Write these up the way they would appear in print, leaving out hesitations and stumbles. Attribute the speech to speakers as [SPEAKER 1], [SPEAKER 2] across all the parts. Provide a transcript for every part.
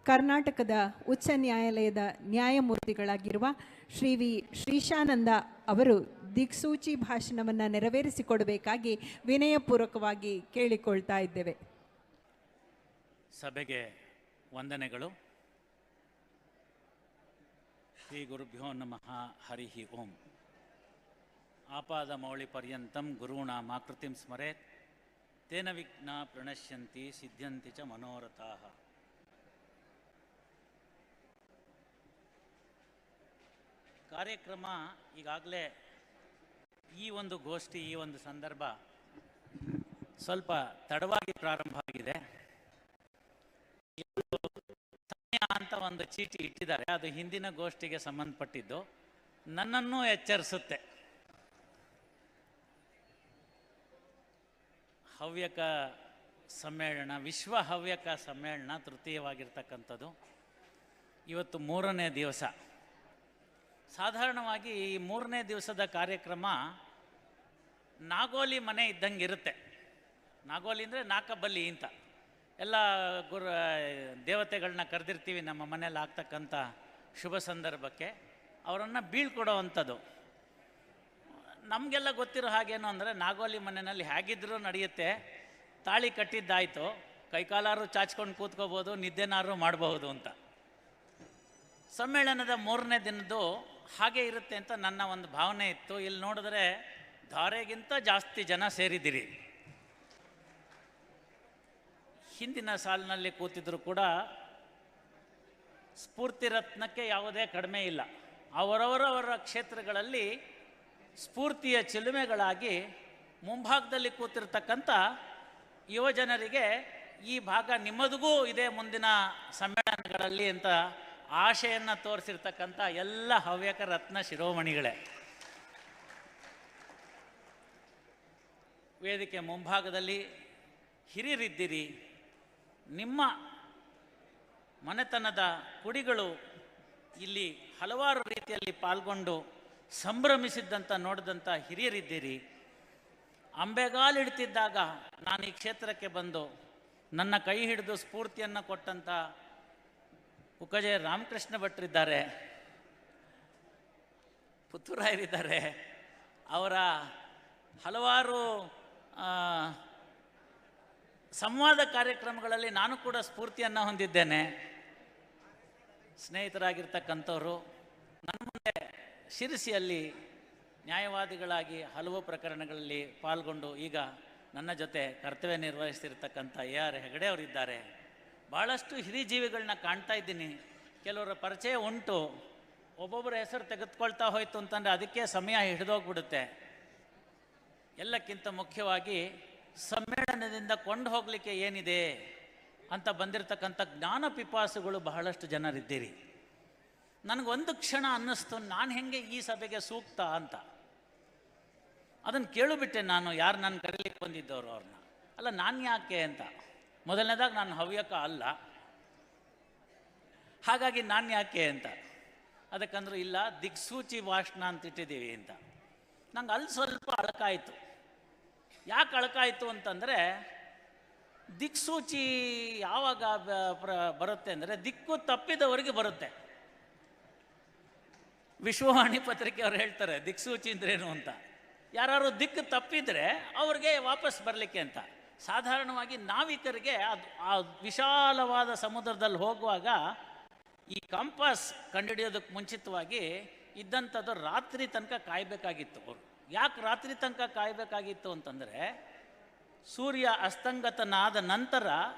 [SPEAKER 1] ಕರ್ನಾಟಕದ ಉಚ್ಚ ನ್ಯಾಯಾಲಯದ ನ್ಯಾಯಮೂರ್ತಿಗಳಾಗಿರುವ ಶ್ರೀ ವಿ ಶ್ರೀಶಾನಂದ ಅವರು ದಿಕ್ಸೂಚಿ ಭಾಷಣವನ್ನು ನೆರವೇರಿಸಿಕೊಡಬೇಕಾಗಿ ವಿನಯಪೂರ್ವಕವಾಗಿ ಕೇಳಿಕೊಳ್ತಾ ಇದ್ದೇವೆ.
[SPEAKER 2] ಸಭೆಗೆ ವಂದನೆಗಳು. ಶ್ರೀ ಗುರುಭ್ಯೋ ನಮಃ. ಹರಿ ಓಂ. ಆಪಾದ ಮೌಳಿ ಪರ್ಯಂತಂ ಗುರುಣಾಮಾಕೃತಿಂ ಸ್ಮರೇತ್ ತೇನ ವಿಘ್ನ ಪ್ರಣಶ್ಯಂತಿ ಸಿದ್ಧ್ಯಂತಿ ಚ ಮನೋರಥಾಃ. ಕಾರ್ಯಕ್ರಮ ಈಗಾಗಲೇ ಈ ಒಂದು ಗೋಷ್ಠಿ, ಈ ಒಂದು ಸಂದರ್ಭ ಸ್ವಲ್ಪ ತಡವಾಗಿ ಪ್ರಾರಂಭ ಆಗಿದೆ. ಸಮಯ ಅಂತ ಒಂದು ಚೀಟಿ ಇಟ್ಟಿದ್ದಾರೆ, ಅದು ಹಿಂದಿನ ಗೋಷ್ಠಿಗೆ ಸಂಬಂಧಪಟ್ಟಿದ್ದು, ನನ್ನನ್ನು ಎಚ್ಚರಿಸುತ್ತೆ. ಹವ್ಯಕ ಸಮ್ಮೇಳನ, ವಿಶ್ವ ಹವ್ಯಕ ಸಮ್ಮೇಳನ ತೃತೀಯವಾಗಿರ್ತಕ್ಕಂಥದ್ದು. ಇವತ್ತು 3ನೇ ದಿವಸ. ಸಾಧಾರಣವಾಗಿ ಈ 3ನೇ ದಿವಸದ ಕಾರ್ಯಕ್ರಮ ನಾಗೋಲಿ ಮನೆ ಇದ್ದಂಗೆ ಇರುತ್ತೆ. ನಾಗೋಲಿ ಅಂದರೆ ನಾಕಬಲ್ಲಿ ಅಂತ. ಎಲ್ಲ ದೇವತೆಗಳನ್ನ ಕರೆದಿರ್ತೀವಿ ನಮ್ಮ ಮನೇಲಿ ಆಗ್ತಕ್ಕಂಥ ಶುಭ ಸಂದರ್ಭಕ್ಕೆ, ಅವರನ್ನು ಬೀಳ್ಕೊಡೋ ಅಂಥದ್ದು. ನಮಗೆಲ್ಲ ಗೊತ್ತಿರೋ ಹಾಗೇನು ಅಂದರೆ, ನಾಗೋಲಿ ಮನೆಯಲ್ಲಿ ಹೇಗಿದ್ರೂ ನಡೆಯುತ್ತೆ, ತಾಳಿ ಕಟ್ಟಿದ್ದಾಯಿತು, ಕೈಕಾಲಾರು ಚಾಚ್ಕೊಂಡು ಕೂತ್ಕೋಬೋದು, ನಿದ್ದೆನಾರು ಮಾಡಬಹುದು ಅಂತ. ಸಮ್ಮೇಳನದ 3ನೇ ದಿನದ್ದು ಹಾಗೆ ಇರುತ್ತೆ ಅಂತ ನನ್ನ ಒಂದು ಭಾವನೆ ಇತ್ತು. ಇಲ್ಲಿ ನೋಡಿದ್ರೆ ಧಾರೆಗಿಂತ ಜಾಸ್ತಿ ಜನ ಸೇರಿದ್ದೀರಿ. ಹಿಂದಿನ ಸಾಲಿನಲ್ಲಿ ಕೂತಿದ್ರು ಕೂಡ ಸ್ಫೂರ್ತಿ ರತ್ನಕ್ಕೆ ಯಾವುದೇ ಕಡಿಮೆ ಇಲ್ಲ. ಅವರವರವರ ಕ್ಷೇತ್ರಗಳಲ್ಲಿ ಸ್ಫೂರ್ತಿಯ ಚಿಲುಮೆಗಳಾಗಿ ಮುಂಭಾಗದಲ್ಲಿ ಕೂತಿರ್ತಕ್ಕಂಥ ಯುವಜನರಿಗೆ ಈ ಭಾಗ ನಿಮ್ಮದಿಗೂ ಇದೆ ಮುಂದಿನ ಸಮ್ಮೇಳನಗಳಲ್ಲಿ ಅಂತ ಆಶೆಯನ್ನು ತೋರಿಸಿರ್ತಕ್ಕಂಥ ಎಲ್ಲ ಹವ್ಯಕ ರತ್ನ ಶಿರೋಮಣಿಗಳೇ. ವೇದಿಕೆ ಮುಂಭಾಗದಲ್ಲಿ ಹಿರಿಯರಿದ್ದೀರಿ. ನಿಮ್ಮ ಮನೆತನದ ಕುಡಿಗಳು ಇಲ್ಲಿ ಹಲವಾರು ರೀತಿಯಲ್ಲಿ ಪಾಲ್ಗೊಂಡು ಸಂಭ್ರಮಿಸಿದ್ದಂಥ ನೋಡಿದಂಥ ಹಿರಿಯರಿದ್ದೀರಿ. ಅಂಬೆಗಾಲಿಡ್ತಿದ್ದಾಗ ನಾನು ಈ ಕ್ಷೇತ್ರಕ್ಕೆ ಬಂದು ನನ್ನ ಕೈ ಹಿಡಿದು ಸ್ಫೂರ್ತಿಯನ್ನು ಕೊಟ್ಟಂಥ ಉಕ್ಕಜೆ ರಾಮಕೃಷ್ಣ ಭಟ್ರಿದ್ದಾರೆ, ಪುತ್ತೂರಾಯರಿದ್ದಾರೆ. ಅವರ ಹಲವಾರು ಸಂವಾದ ಕಾರ್ಯಕ್ರಮಗಳಲ್ಲಿ ನಾನು ಕೂಡ ಸ್ಫೂರ್ತಿಯನ್ನು ಹೊಂದಿದ್ದೇನೆ. ಸ್ನೇಹಿತರಾಗಿರ್ತಕ್ಕಂಥವರು ನನ್ನ ಮುಂದೆ ಶಿರಸಿಯಲ್ಲಿ ನ್ಯಾಯವಾದಿಗಳಾಗಿ ಹಲವು ಪ್ರಕರಣಗಳಲ್ಲಿ ಪಾಲ್ಗೊಂಡು ಈಗ ನನ್ನ ಜೊತೆ ಕರ್ತವ್ಯ ನಿರ್ವಹಿಸ್ತಿರ್ತಕ್ಕಂಥ AR ಹೆಗಡೆ ಅವರಿದ್ದಾರೆ. ಭಾಳಷ್ಟು ಹಿರಿಜೀವಿಗಳನ್ನ ಕಾಣ್ತಾ ಇದ್ದೀನಿ. ಕೆಲವರ ಪರಿಚಯ ಉಂಟು. ಒಬ್ಬೊಬ್ಬರ ಹೆಸರು ತೆಗೆದುಕೊಳ್ತಾ ಹೋಯ್ತು ಅಂತಂದರೆ ಅದಕ್ಕೆ ಸಮಯ ಹಿಡಿದೋಗ್ಬಿಡುತ್ತೆ. ಎಲ್ಲಕ್ಕಿಂತ ಮುಖ್ಯವಾಗಿ ಸಮ್ಮೇಳನದಿಂದ ಕೊಂಡು ಹೋಗಲಿಕ್ಕೆ ಏನಿದೆ ಅಂತ ಬಂದಿರತಕ್ಕಂಥ ಜ್ಞಾನ ಪಿಪಾಸುಗಳು ಬಹಳಷ್ಟು ಜನರಿದ್ದೀರಿ. ನನಗೊಂದು ಕ್ಷಣ ಅನ್ನಿಸ್ತು, ನಾನು ಹೆಂಗೆ ಈ ಸಭೆಗೆ ಸೂಕ್ತ ಅಂತ. ಅದನ್ನು ಕೇಳಿಬಿಟ್ಟೆ ನಾನು, ಯಾರು ನಾನು ಕರೀಲಿಕ್ಕೆ ಬಂದಿದ್ದವರು ಅವ್ರನ್ನ. ಅಲ್ಲ, ನಾನು ಯಾಕೆ ಅಂತ. ಮೊದಲನೇದಾಗಿ ನಾನು ಹವ್ಯಕ ಅಲ್ಲ, ಹಾಗಾಗಿ ನಾನು ಯಾಕೆ ಅಂತ. ಅದಕ್ಕಂದ್ರೆ ಇಲ್ಲ, ದಿಕ್ಸೂಚಿ ಭಾಷಣ ಅಂತ ಇಟ್ಟಿದ್ದೀವಿ ಅಂತ. ನಂಗೆ ಅಲ್ಲಿ ಸ್ವಲ್ಪ ಅಳಕಾಯಿತು. ಯಾಕೆ ಅಳಕಾಯಿತು ಅಂತಂದರೆ, ದಿಕ್ಸೂಚಿ ಯಾವಾಗ ಬರುತ್ತೆ ಅಂದರೆ ದಿಕ್ಕು ತಪ್ಪಿದವರಿಗೆ ಬರುತ್ತೆ. ವಿಶ್ವವಾಣಿ ಪತ್ರಿಕೆ ಅವ್ರು ಹೇಳ್ತಾರೆ ದಿಕ್ಸೂಚಿ ಅಂದ್ರೇನು ಅಂತ. ಯಾರು ದಿಕ್ಕು ತಪ್ಪಿದರೆ ಅವ್ರಿಗೆ ವಾಪಸ್ ಬರಲಿಕ್ಕೆ ಅಂತ. ಸಾಧಾರಣವಾಗಿ ನಾವಿಕರಿಗೆ ಅದು ಆ ವಿಶಾಲವಾದ ಸಮುದ್ರದಲ್ಲಿ ಹೋಗುವಾಗ ಈ ಕಂಪಾಸ್ ಕಂಡುಹಿಡಿಯೋದಕ್ಕೆ ಮುಂಚಿತವಾಗಿ ಇದ್ದಂಥದ್ದು ರಾತ್ರಿ ತನಕ ಕಾಯಬೇಕಾಗಿತ್ತು. ಅವರು ಯಾಕೆ ರಾತ್ರಿ ತನಕ ಕಾಯಬೇಕಾಗಿತ್ತು ಅಂತಂದರೆ, ಸೂರ್ಯ ಅಸ್ತಂಗತನಾದ ನಂತರ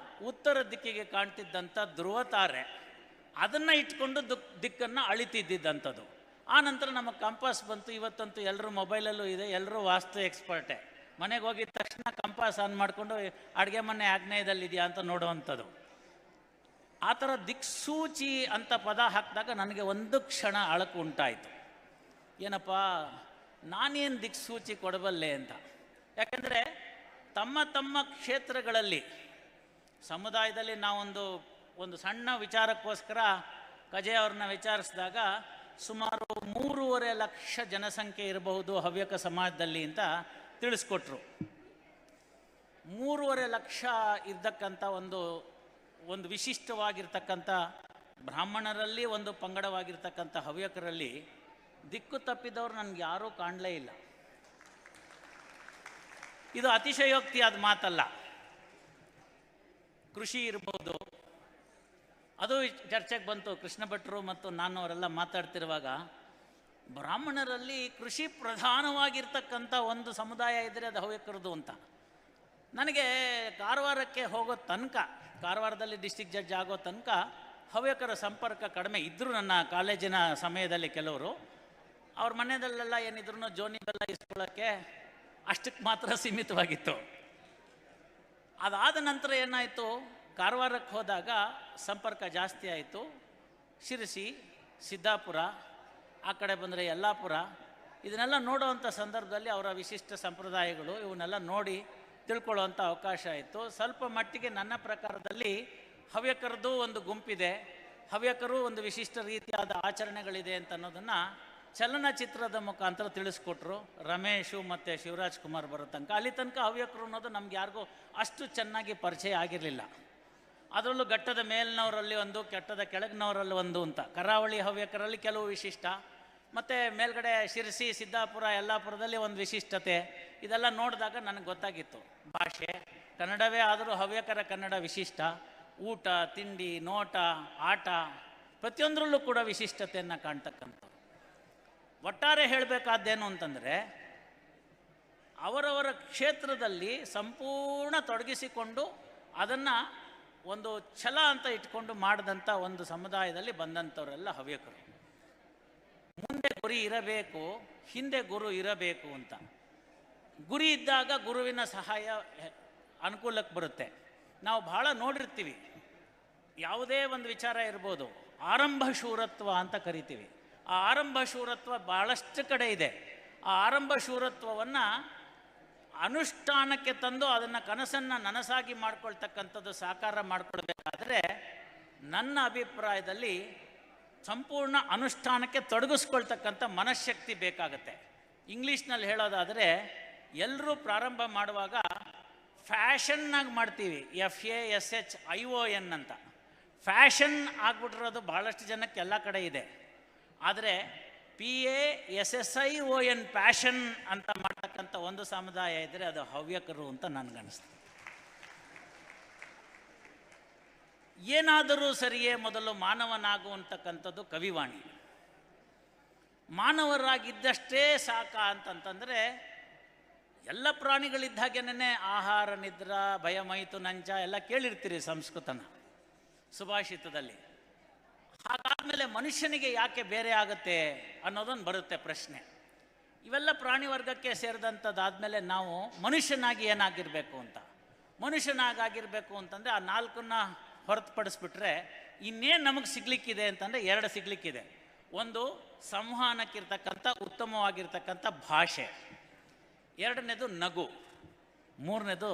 [SPEAKER 2] ಉತ್ತರ ದಿಕ್ಕಿಗೆ ಕಾಣ್ತಿದ್ದಂಥ ಧ್ರುವತಾರೆ ಅದನ್ನು ಇಟ್ಕೊಂಡು ದಿಕ್ಕನ್ನು ಅಳಿತಿದ್ದಂಥದ್ದು. ಆ ನಂತರ ನಮಗೆ ಕಂಪಾಸ್ ಬಂತು. ಇವತ್ತಂತೂ ಎಲ್ಲರೂ ಮೊಬೈಲಲ್ಲೂ ಇದೆ, ಎಲ್ಲರೂ ವಾಸ್ತು ಎಕ್ಸ್ಪರ್ಟೇ. ಮನೆಗೆ ಹೋಗಿದ ತಕ್ಷಣ ಕಂಪಾಸ್ ಆನ್ ಮಾಡಿಕೊಂಡು ಅಡುಗೆ ಮನೆ ಆಗ್ನೇಯದಲ್ಲಿದೆಯಾ ಅಂತ ನೋಡುವಂಥದ್ದು. ಆ ಥರ ದಿಕ್ಸೂಚಿ ಅಂತ ಪದ ಹಾಕಿದಾಗ ನನಗೆ ಒಂದು ಕ್ಷಣ ಅಳಕು ಉಂಟಾಯಿತು. ಏನಪ್ಪ, ನಾನೇನು ದಿಕ್ಸೂಚಿ ಕೊಡಬಲ್ಲೆ ಅಂತ. ಯಾಕೆಂದರೆ ತಮ್ಮ ತಮ್ಮ ಕ್ಷೇತ್ರಗಳಲ್ಲಿ ಸಮುದಾಯದಲ್ಲಿ ನಾವೊಂದು ಸಣ್ಣ ವಿಚಾರಕ್ಕೋಸ್ಕರ ಕಜೆ ಅವ್ರನ್ನ ವಿಚಾರಿಸಿದಾಗ ಸುಮಾರು 3.5 ಲಕ್ಷ ಜನಸಂಖ್ಯೆ ಇರಬಹುದು ಹವ್ಯಕ ಸಮಾಜದಲ್ಲಿ ಅಂತ ತಿಳಿಸ್ಕೊಟ್ರು. 3.5 ಲಕ್ಷ ಇದ್ದಕ್ಕಂಥ ಒಂದು ಒಂದು ವಿಶಿಷ್ಟವಾಗಿರ್ತಕ್ಕಂಥ ಬ್ರಾಹ್ಮಣರಲ್ಲಿ ಒಂದು ಪಂಗಡವಾಗಿರ್ತಕ್ಕಂಥ ಹವ್ಯಕರಲ್ಲಿ ದಿಕ್ಕು ತಪ್ಪಿದವರು ನನಗೆ ಯಾರೂ ಕಾಣಲೇ ಇಲ್ಲ. ಇದು ಅತಿಶಯೋಕ್ತಿಯಾದ ಮಾತಲ್ಲ. ಕೃಷಿ ಇರ್ಬೋದು, ಅದು ಚರ್ಚೆಗೆ ಬಂತು. ಕೃಷ್ಣ ಭಟ್ರು ಮತ್ತು ನಾನು ಅವರೆಲ್ಲ ಮಾತಾಡ್ತಿರುವಾಗ ಬ್ರಾಹ್ಮಣರಲ್ಲಿ ಕೃಷಿ ಪ್ರಧಾನವಾಗಿರ್ತಕ್ಕಂಥ ಒಂದು ಸಮುದಾಯ ಇದ್ದರೆ ಅದು ಹವ್ಯಕರದು ಅಂತ. ನನಗೆ ಕಾರವಾರಕ್ಕೆ ಹೋಗೋ ತನಕ, ಕಾರವಾರದಲ್ಲಿ ಡಿಸ್ಟಿಕ್ ಜಡ್ಜ್ ಆಗೋ ತನಕ ಹವ್ಯಕರ ಸಂಪರ್ಕ ಕಡಿಮೆ ಇದ್ದರು. ನನ್ನ ಕಾಲೇಜಿನ ಸಮಯದಲ್ಲಿ ಕೆಲವರು ಅವ್ರ ಮನೆಯಲ್ಲೆಲ್ಲ ಏನಿದ್ರು ಜೋನಿ ಬೆಲ್ಲ ಇಸ್ಕೊಳ್ಳೋಕ್ಕೆ ಅಷ್ಟಕ್ಕೆ ಮಾತ್ರ ಸೀಮಿತವಾಗಿತ್ತು. ಅದಾದ ನಂತರ ಏನಾಯಿತು, ಕಾರವಾರಕ್ಕೆ ಹೋದಾಗ ಸಂಪರ್ಕ ಜಾಸ್ತಿ ಆಯಿತು. ಶಿರಸಿ, ಸಿದ್ದಾಪುರ, ಆ ಕಡೆ ಬಂದರೆ ಯಲ್ಲಾಪುರ, ಇದನ್ನೆಲ್ಲ ನೋಡುವಂಥ ಸಂದರ್ಭದಲ್ಲಿ ಅವರ ವಿಶಿಷ್ಟ ಸಂಪ್ರದಾಯಗಳು ಇವನ್ನೆಲ್ಲ ನೋಡಿ ತಿಳ್ಕೊಳ್ಳುವಂಥ ಅವಕಾಶ ಆಯಿತು. ಸ್ವಲ್ಪ ಮಟ್ಟಿಗೆ ನನ್ನ ಪ್ರಕಾರದಲ್ಲಿ ಹವ್ಯಕರದ್ದು ಒಂದು ಗುಂಪಿದೆ, ಹವ್ಯಕರು ಒಂದು ವಿಶಿಷ್ಟ ರೀತಿಯಾದ ಆಚರಣೆಗಳಿದೆ ಅಂತ ಅನ್ನೋದನ್ನು ಚಲನಚಿತ್ರದ ಮುಖಾಂತರ ತಿಳಿಸ್ಕೊಟ್ರು. ರಮೇಶು ಮತ್ತು ಶಿವರಾಜ್ ಕುಮಾರ್ ಬರೋ ತನಕ, ಅಲ್ಲಿ ತನಕ ಹವ್ಯಕರು ಅನ್ನೋದು ನಮ್ಗೆ ಯಾರಿಗೂ ಅಷ್ಟು ಚೆನ್ನಾಗಿ ಪರಿಚಯ ಆಗಿರಲಿಲ್ಲ. ಅದರಲ್ಲೂ ಘಟ್ಟದ ಮೇಲಿನವರಲ್ಲಿ ಒಂದು, ಕೆಟ್ಟದ ಕೆಳಗಿನವರಲ್ಲಿ ಒಂದು ಅಂತ. ಕರಾವಳಿ ಹವ್ಯಕರಲ್ಲಿ ಕೆಲವು ವಿಶಿಷ್ಟ, ಮತ್ತು ಮೇಲ್ಗಡೆ ಶಿರಸಿ, ಸಿದ್ದಾಪುರ, ಯಲ್ಲಾಪುರದಲ್ಲಿ ಒಂದು ವಿಶಿಷ್ಟತೆ. ಇದೆಲ್ಲ ನೋಡಿದಾಗ ನನಗೆ ಗೊತ್ತಾಗಿತ್ತು, ಭಾಷೆ ಕನ್ನಡವೇ ಆದರೂ ಹವ್ಯಕರ ಕನ್ನಡ ವಿಶಿಷ್ಟ. ಊಟ, ತಿಂಡಿ, ನೋಟ, ಆಟ ಪ್ರತಿಯೊಂದರಲ್ಲೂ ಕೂಡ ವಿಶಿಷ್ಟತೆಯನ್ನು ಕಾಣ್ತಕ್ಕಂಥದ್ದು. ಒಟ್ಟಾರೆ ಹೇಳಬೇಕಾದ್ದೇನು ಅಂತಂದರೆ, ಅವರವರ ಕ್ಷೇತ್ರದಲ್ಲಿ ಸಂಪೂರ್ಣ ತೊಡಗಿಸಿಕೊಂಡು ಅದನ್ನು ಒಂದು ಛಲ ಅಂತ ಇಟ್ಕೊಂಡು ಮಾಡಿದಂಥ ಒಂದು ಸಮುದಾಯದಲ್ಲಿ ಬಂದಂಥವರೆಲ್ಲ ಹವ್ಯಕರು. ಮುಂದೆ ಗುರಿ ಇರಬೇಕು, ಹಿಂದೆ ಗುರು ಇರಬೇಕು ಅಂತ. ಗುರಿ ಇದ್ದಾಗ ಗುರುವಿನ ಸಹಾಯ ಅನುಕೂಲಕ್ಕೆ ಬರುತ್ತೆ. ನಾವು ಭಾಳ ನೋಡಿರ್ತೀವಿ, ಯಾವುದೇ ಒಂದು ವಿಚಾರ ಇರ್ಬೋದು, ಆರಂಭ ಶೂರತ್ವ ಅಂತ ಕರಿತೀವಿ. ಆ ಆರಂಭ ಶೂರತ್ವ ಭಾಳಷ್ಟು ಕಡೆ ಇದೆ. ಆ ಆರಂಭ ಶೂರತ್ವವನ್ನು ಅನುಷ್ಠಾನಕ್ಕೆ ತಂದು ಅದನ್ನು ಕನಸನ್ನು ನನಸಾಗಿ ಮಾಡ್ಕೊಳ್ತಕ್ಕಂಥದ್ದು, ಸಾಕಾರ ಮಾಡಿಕೊಳ್ಬೇಕಾದ್ರೆ ನನ್ನ ಅಭಿಪ್ರಾಯದಲ್ಲಿ ಸಂಪೂರ್ಣ ಅನುಷ್ಠಾನಕ್ಕೆ ತೊಡಗಿಸ್ಕೊಳ್ತಕ್ಕಂಥ ಮನಃಶಕ್ತಿ ಬೇಕಾಗತ್ತೆ. ಇಂಗ್ಲೀಷ್ನಲ್ಲಿ ಹೇಳೋದಾದರೆ, ಎಲ್ಲರೂ ಪ್ರಾರಂಭ ಮಾಡುವಾಗ ಫ್ಯಾಷನ್ನಾಗಿ ಮಾಡ್ತೀವಿ, FASHION ಅಂತ. ಫ್ಯಾಷನ್ ಆಗ್ಬಿಟ್ಟಿರೋದು ಭಾಳಷ್ಟು ಜನಕ್ಕೆ ಎಲ್ಲ ಕಡೆ ಇದೆ. ಆದರೆ PASSION ಪ್ಯಾಷನ್ ಅಂತ ಮಾಡ್ತಕ್ಕಂಥ ಒಂದು ಸಮುದಾಯ ಇದ್ದರೆ ಅದು ಹವ್ಯಕರು ಅಂತ ನನಗನ್ನಿಸ್ತು. ಏನಾದರೂ ಸರಿಯೇ ಮೊದಲು ಮಾನವನಾಗುವಂತಕ್ಕಂಥದ್ದು ಕವಿವಾಣಿ. ಮಾನವರಾಗಿದ್ದಷ್ಟೇ ಸಾಕ ಅಂತಂತಂದರೆ, ಎಲ್ಲ ಪ್ರಾಣಿಗಳಿದ್ದ ಹಾಗೇನೆ ಆಹಾರ, ನಿದ್ರಾ, ಭಯ, ಮೈತು, ನಂಚ ಎಲ್ಲ ಕೇಳಿರ್ತೀರಿ ಸಂಸ್ಕೃತನ ಸುಭಾಷಿತದಲ್ಲಿ. ಹಾಗಾದ್ಮೇಲೆ ಮನುಷ್ಯನಿಗೆ ಯಾಕೆ ಬೇರೆ ಆಗುತ್ತೆ ಅನ್ನೋದೊಂದು ಬರುತ್ತೆ ಪ್ರಶ್ನೆ. ಇವೆಲ್ಲ ಪ್ರಾಣಿ ವರ್ಗಕ್ಕೆ ಸೇರಿದಂಥದ್ದಾದಮೇಲೆ ನಾವು ಮನುಷ್ಯನಾಗಿ ಏನಾಗಿರಬೇಕು ಅಂತ, ಮನುಷ್ಯನಾಗಿರಬೇಕು ಅಂತಂದರೆ ಆ ನಾಲ್ಕನ್ನ ಹೊರತುಪಡಿಸ್ಬಿಟ್ರೆ ಇನ್ನೇನು ನಮಗೆ ಸಿಗ್ಲಿಕ್ಕಿದೆ ಅಂತಂದರೆ 2 ಸಿಗ್ಲಿಕ್ಕಿದೆ. ಒಂದು ಸಂವಹನಕ್ಕಿರ್ತಕ್ಕಂಥ ಉತ್ತಮವಾಗಿರ್ತಕ್ಕಂಥ ಭಾಷೆ, 2ನೇದು ನಗು, 3ನೇದು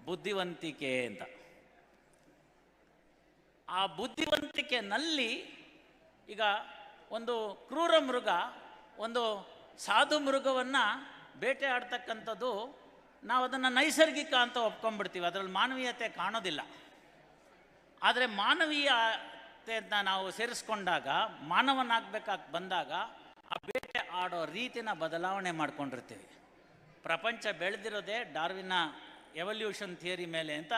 [SPEAKER 2] ಬುದ್ಧಿವಂತಿಕೆ ಅಂತ. ಆ ಬುದ್ಧಿವಂತಿಕೆನಲ್ಲಿ ಈಗ ಒಂದು ಕ್ರೂರ ಮೃಗ ಒಂದು ಸಾಧು ಮೃಗವನ್ನು ಬೇಟೆ ಆಡ್ತಕ್ಕಂಥದ್ದು, ನಾವು ಅದನ್ನು ನೈಸರ್ಗಿಕ ಅಂತ ಒಪ್ಕೊಂಡ್ಬಿಡ್ತೀವಿ, ಅದರಲ್ಲಿ ಮಾನವೀಯತೆ ಕಾಣೋದಿಲ್ಲ. ಆದರೆ ಮಾನವೀಯತೆಯನ್ನು ನಾವು ಸೇರಿಸ್ಕೊಂಡಾಗ, ಮಾನವನಾಗಬೇಕಾಗಿ ಬಂದಾಗ ಆ ಬೇಟೆ ಆಡೋ ರೀತಿನ ಬದಲಾವಣೆ ಮಾಡ್ಕೊಂಡಿರ್ತೀವಿ. ಪ್ರಪಂಚ ಬೆಳೆದಿರೋದೇ ಡಾರ್ವಿನ ಎವಲ್ಯೂಷನ್ ಥಿಯರಿ ಮೇಲೆ ಅಂತ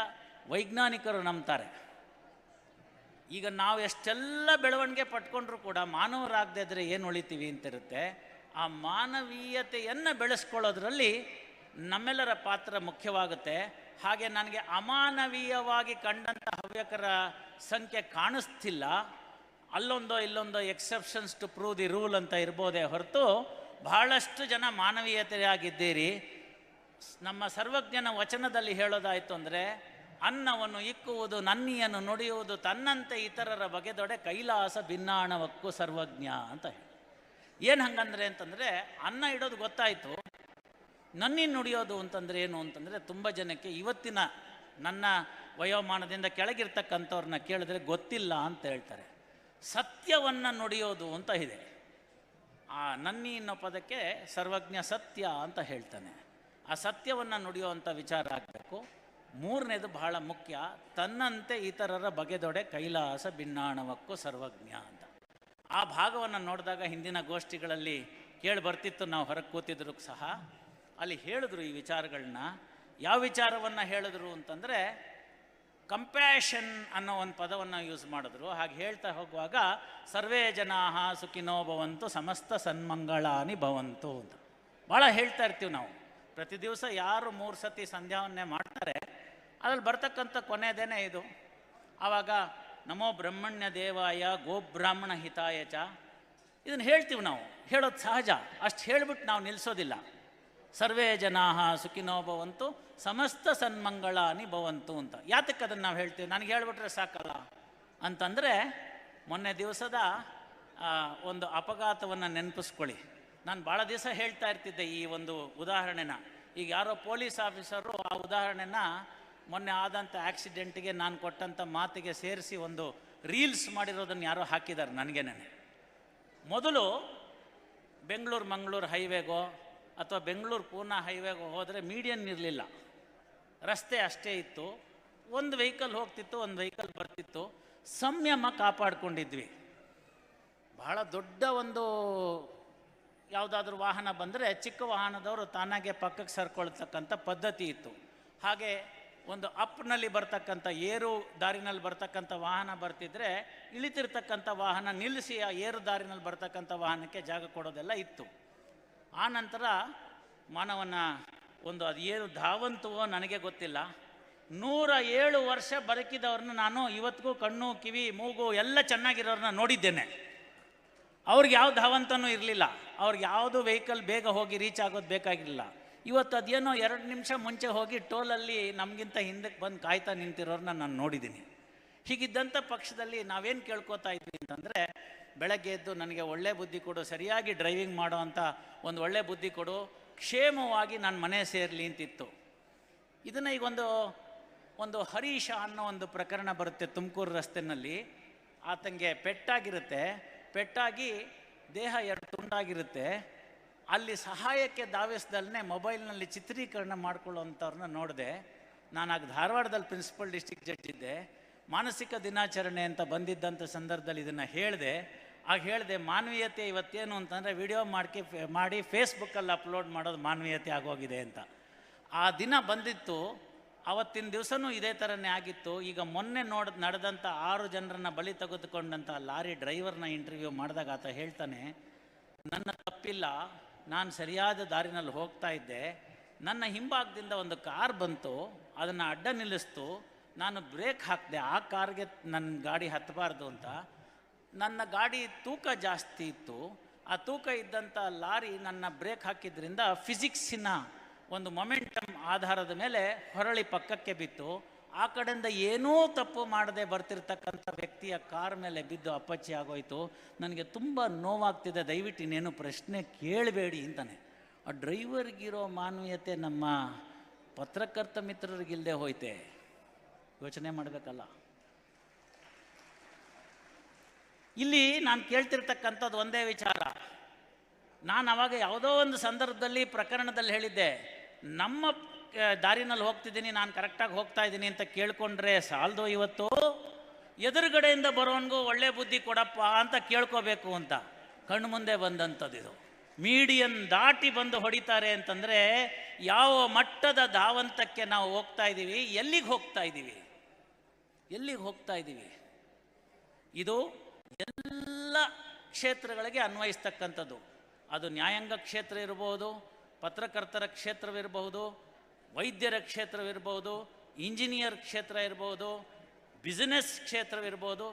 [SPEAKER 2] ವೈಜ್ಞಾನಿಕರು ನಂಬ್ತಾರೆ. ಈಗ ನಾವು ಎಷ್ಟೆಲ್ಲ ಬೆಳವಣಿಗೆ ಪಟ್ಕೊಂಡ್ರೂ ಕೂಡ ಮಾನವರಾಗದೇ ಇದ್ದರೆ ಏನು ಉಳಿತೀವಿ ಅಂತಿರುತ್ತೆ. ಆ ಮಾನವೀಯತೆಯನ್ನು ಬೆಳೆಸ್ಕೊಳ್ಳೋದ್ರಲ್ಲಿ ನಮ್ಮೆಲ್ಲರ ಪಾತ್ರ ಮುಖ್ಯವಾಗುತ್ತೆ. ಹಾಗೆ ನನಗೆ ಅಮಾನವೀಯವಾಗಿ ಕಂಡಂಥ ಹವ್ಯಕರ ಸಂಖ್ಯೆ ಕಾಣಿಸ್ತಿಲ್ಲ. ಅಲ್ಲೊಂದೋ ಇಲ್ಲೊಂದೋ exceptions to prove the rule ಅಂತ ಇರ್ಬೋದೇ ಹೊರತು ಬಹಳಷ್ಟು ಜನ ಮಾನವೀಯತೆಯಾಗಿದ್ದೀರಿ. ನಮ್ಮ ಸರ್ವಜ್ಞನ ವಚನದಲ್ಲಿ ಹೇಳೋದಾಯಿತು ಅಂದರೆ, ಅನ್ನವನ್ನು ಇಕ್ಕುವುದು, ನನ್ನಿಯನ್ನು ನುಡಿಯುವುದು, ತನ್ನಂತೆ ಇತರರ ಬಗೆದೊಡೆ ಕೈಲಾಸ ಭಿನ್ನಾಣವಕ್ಕೂ ಸರ್ವಜ್ಞ ಅಂತ ಹೇಳಿ. ಏನು ಹಂಗಂದ್ರೆ ಅಂತಂದರೆ, ಅನ್ನ ಇಡೋದು ಗೊತ್ತಾಯಿತು, ನನ್ನಿ ನುಡಿಯೋದು ಅಂತಂದರೆ ಏನು ಅಂತಂದರೆ, ತುಂಬ ಜನಕ್ಕೆ ಇವತ್ತಿನ ನನ್ನ ವಯೋಮಾನದಿಂದ ಕೆಳಗಿರ್ತಕ್ಕಂಥವ್ರನ್ನ ಕೇಳಿದ್ರೆ ಗೊತ್ತಿಲ್ಲ ಅಂತ ಹೇಳ್ತಾರೆ. ಸತ್ಯವನ್ನು ನುಡಿಯೋದು ಅಂತ ಇದೆ. ಆ ನನ್ನಿ ಅನ್ನೋ ಪದಕ್ಕೆ ಸರ್ವಜ್ಞ ಸತ್ಯ ಅಂತ ಹೇಳ್ತಾನೆ. ಆ ಸತ್ಯವನ್ನು ನುಡಿಯುವಂಥ ವಿಚಾರ ಆಗಬೇಕು. ಮೂರನೇದು ಬಹಳ ಮುಖ್ಯ, ತನ್ನಂತೆ ಇತರರ ಬಗೆದೊಡೆ ಕೈಲಾಸ ಭಿನ್ನಾಣವಕ್ಕೂ ಸರ್ವಜ್ಞ ಅಂತ. ಆ ಭಾಗವನ್ನು ನೋಡಿದಾಗ ಹಿಂದಿನ ಗೋಷ್ಠಿಗಳಲ್ಲಿ ಕೇಳಿ ಬರ್ತಿತ್ತು, ನಾವು ಹೊರಗೆ ಕೂತಿದ್ರು ಸಹ. ಅಲ್ಲಿ ಹೇಳಿದ್ರು ಈ ವಿಚಾರಗಳನ್ನ. ಯಾವ ವಿಚಾರವನ್ನು ಹೇಳಿದ್ರು ಅಂತಂದರೆ, ಕಂಪ್ಯಾಷನ್ ಅನ್ನೋ ಒಂದು ಪದವನ್ನು ಯೂಸ್ ಮಾಡಿದ್ರು. ಹಾಗೆ ಹೇಳ್ತಾ ಹೋಗುವಾಗ ಸರ್ವೇ ಜನಾಃ ಸುಖಿನೋ ಭವಂತು ಸಮಸ್ತ ಸನ್ಮಂಗಳಾನಿ ಭವಂತು ಅಂತ ಭಾಳ ಹೇಳ್ತಾ ಇರ್ತೀವಿ ನಾವು. ಪ್ರತಿ ದಿವಸ ಯಾರು 3 ಸತಿ ಸಂಧ್ಯಾವನ್ನೇ ಮಾಡ್ತಾರೆ, ಅದ್ರಲ್ಲಿ ಬರ್ತಕ್ಕಂಥ ಕೊನೆಯದೇನೆ ಇದು. ಆವಾಗ ನಮೋ ಬ್ರಹ್ಮಣ್ಯ ದೇವಾಯ ಗೋಬ್ರಾಹ್ಮಣ ಹಿತಾಯ ಚ ಇದನ್ನು ಹೇಳ್ತೀವಿ ನಾವು, ಹೇಳೋದು ಸಹಜ. ಅಷ್ಟು ಹೇಳಿಬಿಟ್ಟು ನಾವು ನಿಲ್ಲಿಸೋದಿಲ್ಲ. ಸರ್ವೇ ಜನಾಃ ಸುಖಿನೋ ಭವಂತು ಸಮಸ್ತ ಸನ್ಮಂಗಳಾನಿ ಭವಂತು ಅಂತ. ಯಾತಕ್ಕೆ ಅದನ್ನು ನಾವು ಹೇಳ್ತೀವಿ? ನನಗೆ ಹೇಳ್ಬಿಟ್ರೆ ಸಾಕಲ್ಲ ಅಂತಂದರೆ, ಮೊನ್ನೆ ದಿವಸದ ಒಂದು ಅಪಘಾತವನ್ನು ನೆನಪಿಸ್ಕೊಳ್ಳಿ. ನಾನು ಭಾಳ ದಿವಸ ಹೇಳ್ತಾ ಇರ್ತಿದ್ದೆ ಈ ಒಂದು ಉದಾಹರಣೆನ. ಈಗ ಯಾರೋ ಪೊಲೀಸ್ ಆಫೀಸರು ಆ ಉದಾಹರಣೆನ ಮೊನ್ನೆ ಆದಂಥ ಆಕ್ಸಿಡೆಂಟಿಗೆ ನಾನು ಕೊಟ್ಟಂಥ ಮಾತಿಗೆ ಸೇರಿಸಿ ಒಂದು ರೀಲ್ಸ್ ಮಾಡಿರೋದನ್ನು ಯಾರೋ ಹಾಕಿದ್ದಾರೆ ನನಗೇನೆ. ಮೊದಲು ಬೆಂಗಳೂರು ಮಂಗಳೂರು ಹೈವೇಗೋ ಅಥವಾ ಬೆಂಗಳೂರು ಪೂನಾ ಹೈವೇಗೋ ಹೋದರೆ ಮೀಡಿಯನ್ ಇರಲಿಲ್ಲ, ರಸ್ತೆ ಅಷ್ಟೇ ಇತ್ತು. ಒಂದು ವೆಹಿಕಲ್ ಹೋಗ್ತಿತ್ತು, ಒಂದು ವೆಹಿಕಲ್ ಬರ್ತಿತ್ತು. ಸಂಯಮ ಕಾಪಾಡ್ಕೊಂಡಿದ್ವಿ. ಬಹಳ ದೊಡ್ಡ ಒಂದು ಯಾವುದಾದ್ರೂ ವಾಹನ ಬಂದರೆ ಚಿಕ್ಕ ವಾಹನದವರು ತಾನಾಗೆ ಪಕ್ಕಕ್ಕೆ ಸರ್ಕೊಳ್ತಕ್ಕಂಥ ಪದ್ಧತಿ ಇತ್ತು. ಹಾಗೆ ಒಂದು ಅಪ್ನಲ್ಲಿ ಬರ್ತಕ್ಕಂಥ ಏರು ದಾರಿನಲ್ಲಿ ಬರ್ತಕ್ಕಂಥ ವಾಹನ ಬರ್ತಿದ್ರೆ ಇಳಿತಿರ್ತಕ್ಕಂಥ ವಾಹನ ನಿಲ್ಲಿಸಿ ಆ ಏರು ದಾರಿನಲ್ಲಿ ಬರ್ತಕ್ಕಂಥ ವಾಹನಕ್ಕೆ ಜಾಗ ಕೊಡೋದೆಲ್ಲ ಇತ್ತು. ಆ ನಂತರ ಮಾನವನ ಒಂದು ಅದು ಏನು ಧಾವಂತವೋ ನನಗೆ ಗೊತ್ತಿಲ್ಲ, 107 ವರ್ಷ ಬದುಕಿದವ್ರನ್ನ ನಾನು ಇವತ್ತಿಗೂ ಕಣ್ಣು ಕಿವಿ ಮೂಗು ಎಲ್ಲ ಚೆನ್ನಾಗಿರೋರನ್ನ ನೋಡಿದ್ದೇನೆ. ಅವ್ರಿಗೆ ಯಾವ ಧಾವಂತನೂ ಇರಲಿಲ್ಲ, ಅವ್ರಿಗೆ ಯಾವುದು ವೆಹಿಕಲ್ ಬೇಗ ಹೋಗಿ ರೀಚ್ ಆಗೋದು ಬೇಕಾಗಿರಲಿಲ್ಲ. ಇವತ್ತು ಅದೇನೋ 2 ನಿಮಿಷ ಮುಂಚೆ ಹೋಗಿ ಟೋಲಲ್ಲಿ ನಮಗಿಂತ ಹಿಂದಕ್ಕೆ ಬಂದು ಕಾಯ್ತಾ ನಿಂತಿರೋರನ್ನ ನಾನು ನೋಡಿದ್ದೀನಿ. ಹೀಗಿದ್ದಂಥ ಪಕ್ಷದಲ್ಲಿ ನಾವೇನು ಕೇಳ್ಕೊತಾ ಇದ್ವಿ ಅಂತಂದರೆ, ಬೆಳಗ್ಗೆ ಎದ್ದು ನನಗೆ ಒಳ್ಳೆ ಬುದ್ಧಿ ಕೊಡು, ಸರಿಯಾಗಿ ಡ್ರೈವಿಂಗ್ ಮಾಡೋ ಅಂಥ ಒಂದು ಒಳ್ಳೆ ಬುದ್ಧಿ ಕೊಡು, ಕ್ಷೇಮವಾಗಿ ನನ್ನ ಮನೆ ಸೇರಲಿ ಅಂತಿತ್ತು. ಇದನ್ನು ಈಗ ಒಂದು ಹರೀಶ ಅನ್ನೋ ಒಂದು ಪ್ರಕರಣ ಬರುತ್ತೆ ತುಮಕೂರು ರಸ್ತೆಯಲ್ಲಿ. ಆತಂಗೆ ಪೆಟ್ಟಾಗಿರುತ್ತೆ, ಪೆಟ್ಟಾಗಿ ದೇಹ 2 ತುಂಡಾಗಿರುತ್ತೆ. ಅಲ್ಲಿ ಸಹಾಯಕ್ಕೆ ಧಾವಿಸ್ದಲ್ಲೇ ಮೊಬೈಲ್ನಲ್ಲಿ ಚಿತ್ರೀಕರಣ ಮಾಡ್ಕೊಳ್ಳೋವಂಥವ್ರನ್ನ ನೋಡಿದೆ. ನಾನಾಗ ಧಾರವಾಡದಲ್ಲಿ ಪ್ರಿನ್ಸಿಪಲ್ ಡಿಸ್ಟ್ರಿಕ್ಟ್ ಜಡ್ಜ್ ಇದ್ದೆ. ಮಾನಸಿಕ ದಿನಾಚರಣೆ ಅಂತ ಬಂದಿದ್ದಂಥ ಸಂದರ್ಭದಲ್ಲಿ ಇದನ್ನು ಹೇಳಿದೆ. ಆಗ ಹೇಳಿದೆ, ಮಾನವೀಯತೆ ಇವತ್ತೇನು ಅಂತಂದರೆ ವಿಡಿಯೋ ಮಾಡಿ ಫೇಸ್ಬುಕ್ಕಲ್ಲಿ ಅಪ್ಲೋಡ್ ಮಾಡೋದು ಮಾನವೀಯತೆ ಆಗೋಗಿದೆ ಅಂತ. ಆ ದಿನ ಬಂದಿತ್ತು. ಆವತ್ತಿನ ದಿವಸನೂ ಇದೇ ಥರನೇ ಆಗಿತ್ತು. ಈಗ ಮೊನ್ನೆ ನಡೆದಂಥ 6 ಜನರನ್ನ ಬಲಿ ತೆಗೆದುಕೊಂಡಂಥ ಲಾರಿ ಡ್ರೈವರ್ನ ಇಂಟರ್ವ್ಯೂ ಮಾಡಿದಾಗ ಆತ ಹೇಳ್ತಾನೆ, ನನ್ನ ತಪ್ಪಿಲ್ಲ, ನಾನು ಸರಿಯಾದ ದಾರಿನಲ್ಲಿ ಹೋಗ್ತಾ ಇದ್ದೆ, ನನ್ನ ಹಿಂಭಾಗದಿಂದ ಒಂದು ಕಾರ್ ಬಂತು, ಅದನ್ನು ಅಡ್ಡ ನಿಲ್ಲಿಸ್ತು, ನಾನು ಬ್ರೇಕ್ ಹಾಕಿದೆ, ಆ ಕಾರ್ಗೆ ನನ್ನ ಗಾಡಿ ಹತ್ತಬಾರ್ದು ಅಂತ. ನನ್ನ ಗಾಡಿ ತೂಕ ಜಾಸ್ತಿ ಇತ್ತು, ಆ ತೂಕ ಇದ್ದಂಥ ಲಾರಿ ನನ್ನ ಬ್ರೇಕ್ ಹಾಕಿದ್ರಿಂದ ಫಿಸಿಕ್ಸಿನ ಒಂದು ಮೊಮೆಂಟಮ್ ಆಧಾರದ ಮೇಲೆ ಹೊರಳಿ ಪಕ್ಕಕ್ಕೆ ಬಿತ್ತು. ಆ ಕಡೆಯಿಂದ ಏನೂ ತಪ್ಪು ಮಾಡದೆ ಬರ್ತಿರ್ತಕ್ಕಂಥ ವ್ಯಕ್ತಿಯ ಕಾರ್ ಮೇಲೆ ಬಿದ್ದು ಅಪ್ಪಚ್ಚಿ ಆಗೋಯ್ತು. ನನಗೆ ತುಂಬ ನೋವಾಗ್ತಿದೆ, ದಯವಿಟ್ಟು ಇನ್ನೇನು ಪ್ರಶ್ನೆ ಕೇಳಬೇಡಿ ಅಂತಾನೆ. ಆ ಡ್ರೈವರ್ಗಿರೋ ಮಾನವೀಯತೆ ನಮ್ಮ ಪತ್ರಕರ್ತ ಮಿತ್ರರಿಗಿಲ್ಲದೆ ಹೋಯ್ತೆ. ಯೋಚನೆ ಮಾಡಬೇಕಲ್ಲ. ಇಲ್ಲಿ ನಾನು ಕೇಳ್ತಿರ್ತಕ್ಕಂಥದ್ದು ಒಂದೇ ವಿಚಾರ. ನಾನು ಅವಾಗ ಯಾವುದೋ ಒಂದು ಸಂದರ್ಭದಲ್ಲಿ ಪ್ರಕರಣದಲ್ಲಿ ಹೇಳಿದ್ದೆ, ನಮ್ಮ ದಾರಿನಲ್ಲಿ ಹೋಗ್ತಿದ್ದೀನಿ, ನಾನು ಕರೆಕ್ಟಾಗಿ ಹೋಗ್ತಾ ಇದ್ದೀನಿ ಅಂತ ಕೇಳ್ಕೊಂಡ್ರೆ ಸಾಲದು. ಇವತ್ತು ಎದುರುಗಡೆಯಿಂದ ಬರೋನ್ಗೂ ಒಳ್ಳೆ ಬುದ್ಧಿ ಕೊಡಪ್ಪ ಅಂತ ಕೇಳ್ಕೋಬೇಕು ಅಂತ ಕಣ್ಣು ಮುಂದೆ ಬಂದಂಥದ್ದು ಇದು. ಮೀಡಿಯನ್ ದಾಟಿ ಬಂದು ಹೊಡಿತಾರೆ ಅಂತಂದರೆ ಯಾವ ಮಟ್ಟದ ಧಾವಂತಕ್ಕೆ ನಾವು ಹೋಗ್ತಾ ಇದ್ದೀವಿ, ಎಲ್ಲಿಗೆ ಹೋಗ್ತಾ ಇದ್ದೀವಿ, ಎಲ್ಲಿಗೆ ಹೋಗ್ತಾ ಇದ್ದೀವಿ? ಇದು ಎಲ್ಲ ಕ್ಷೇತ್ರಗಳಿಗೆ ಅನ್ವಯಿಸ್ತಕ್ಕಂಥದ್ದು. ಅದು ನ್ಯಾಯಾಂಗ ಕ್ಷೇತ್ರ ಇರಬಹುದು, ಪತ್ರಕರ್ತರ ಕ್ಷೇತ್ರವಿರಬಹುದು, ವೈದ್ಯರ ಕ್ಷೇತ್ರವಿರ್ಬೋದು, ಇಂಜಿನಿಯರ್ ಕ್ಷೇತ್ರ ಇರ್ಬೋದು, ಬಿಸ್ನೆಸ್ ಕ್ಷೇತ್ರವಿರ್ಬೋದು,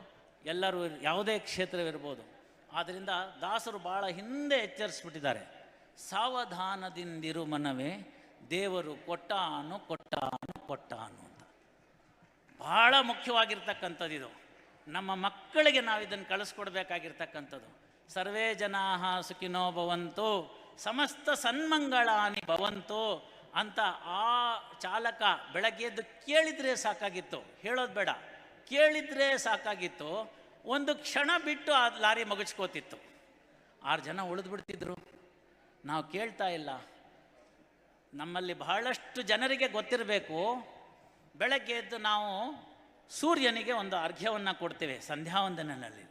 [SPEAKER 2] ಎಲ್ಲರೂ ಯಾವುದೇ ಕ್ಷೇತ್ರವಿರ್ಬೋದು. ಆದ್ದರಿಂದ ದಾಸರು ಭಾಳ ಹಿಂದೆ ಎಚ್ಚರಿಸ್ಬಿಟ್ಟಿದ್ದಾರೆ, ಸಾವಧಾನದಿಂದಿರು ಮನವೇ ದೇವರು ಕೊಟ್ಟಾನು ಕೊಟ್ಟಾನು ಕೊಟ್ಟಾನು ಅಂತ. ಭಾಳ ಮುಖ್ಯವಾಗಿರ್ತಕ್ಕಂಥದ್ದು ಇದು. ನಮ್ಮ ಮಕ್ಕಳಿಗೆ ನಾವು ಇದನ್ನು ಕಳಿಸ್ಕೊಡ್ಬೇಕಾಗಿರ್ತಕ್ಕಂಥದ್ದು. ಸರ್ವೇ ಜನಾಃ ಸುಖಿನೋ ಭವಂತು ಸಮಸ್ತ ಸನ್ಮಂಗಳಾನಿ ಭವಂತು ಅಂತ ಆ ಚಾಲಕ ಬೆಳಗ್ಗೆ ಎದ್ದು ಕೇಳಿದರೆ ಸಾಕಾಗಿತ್ತು, ಹೇಳೋದು ಬೇಡ, ಕೇಳಿದರೆ ಸಾಕಾಗಿತ್ತು. ಒಂದು ಕ್ಷಣ ಬಿಟ್ಟು ಆ ಲಾರಿ ಮಗುಚ್ಕೋತಿತ್ತು. 6 ಜನ ಉಳಿದ್ಬಿಡ್ತಿದ್ರು. ನಾವು ಕೇಳ್ತಾ ಇಲ್ಲ. ನಮ್ಮಲ್ಲಿ ಬಹಳಷ್ಟು ಜನರಿಗೆ ಗೊತ್ತಿರಬೇಕು, ಬೆಳಗ್ಗೆ ಎದ್ದು ನಾವು ಸೂರ್ಯನಿಗೆ ಒಂದು ಅರ್ಘ್ಯವನ್ನು ಕೊಡ್ತೇವೆ ಸಂಧ್ಯಾವಂದನಲ್ಲಿ.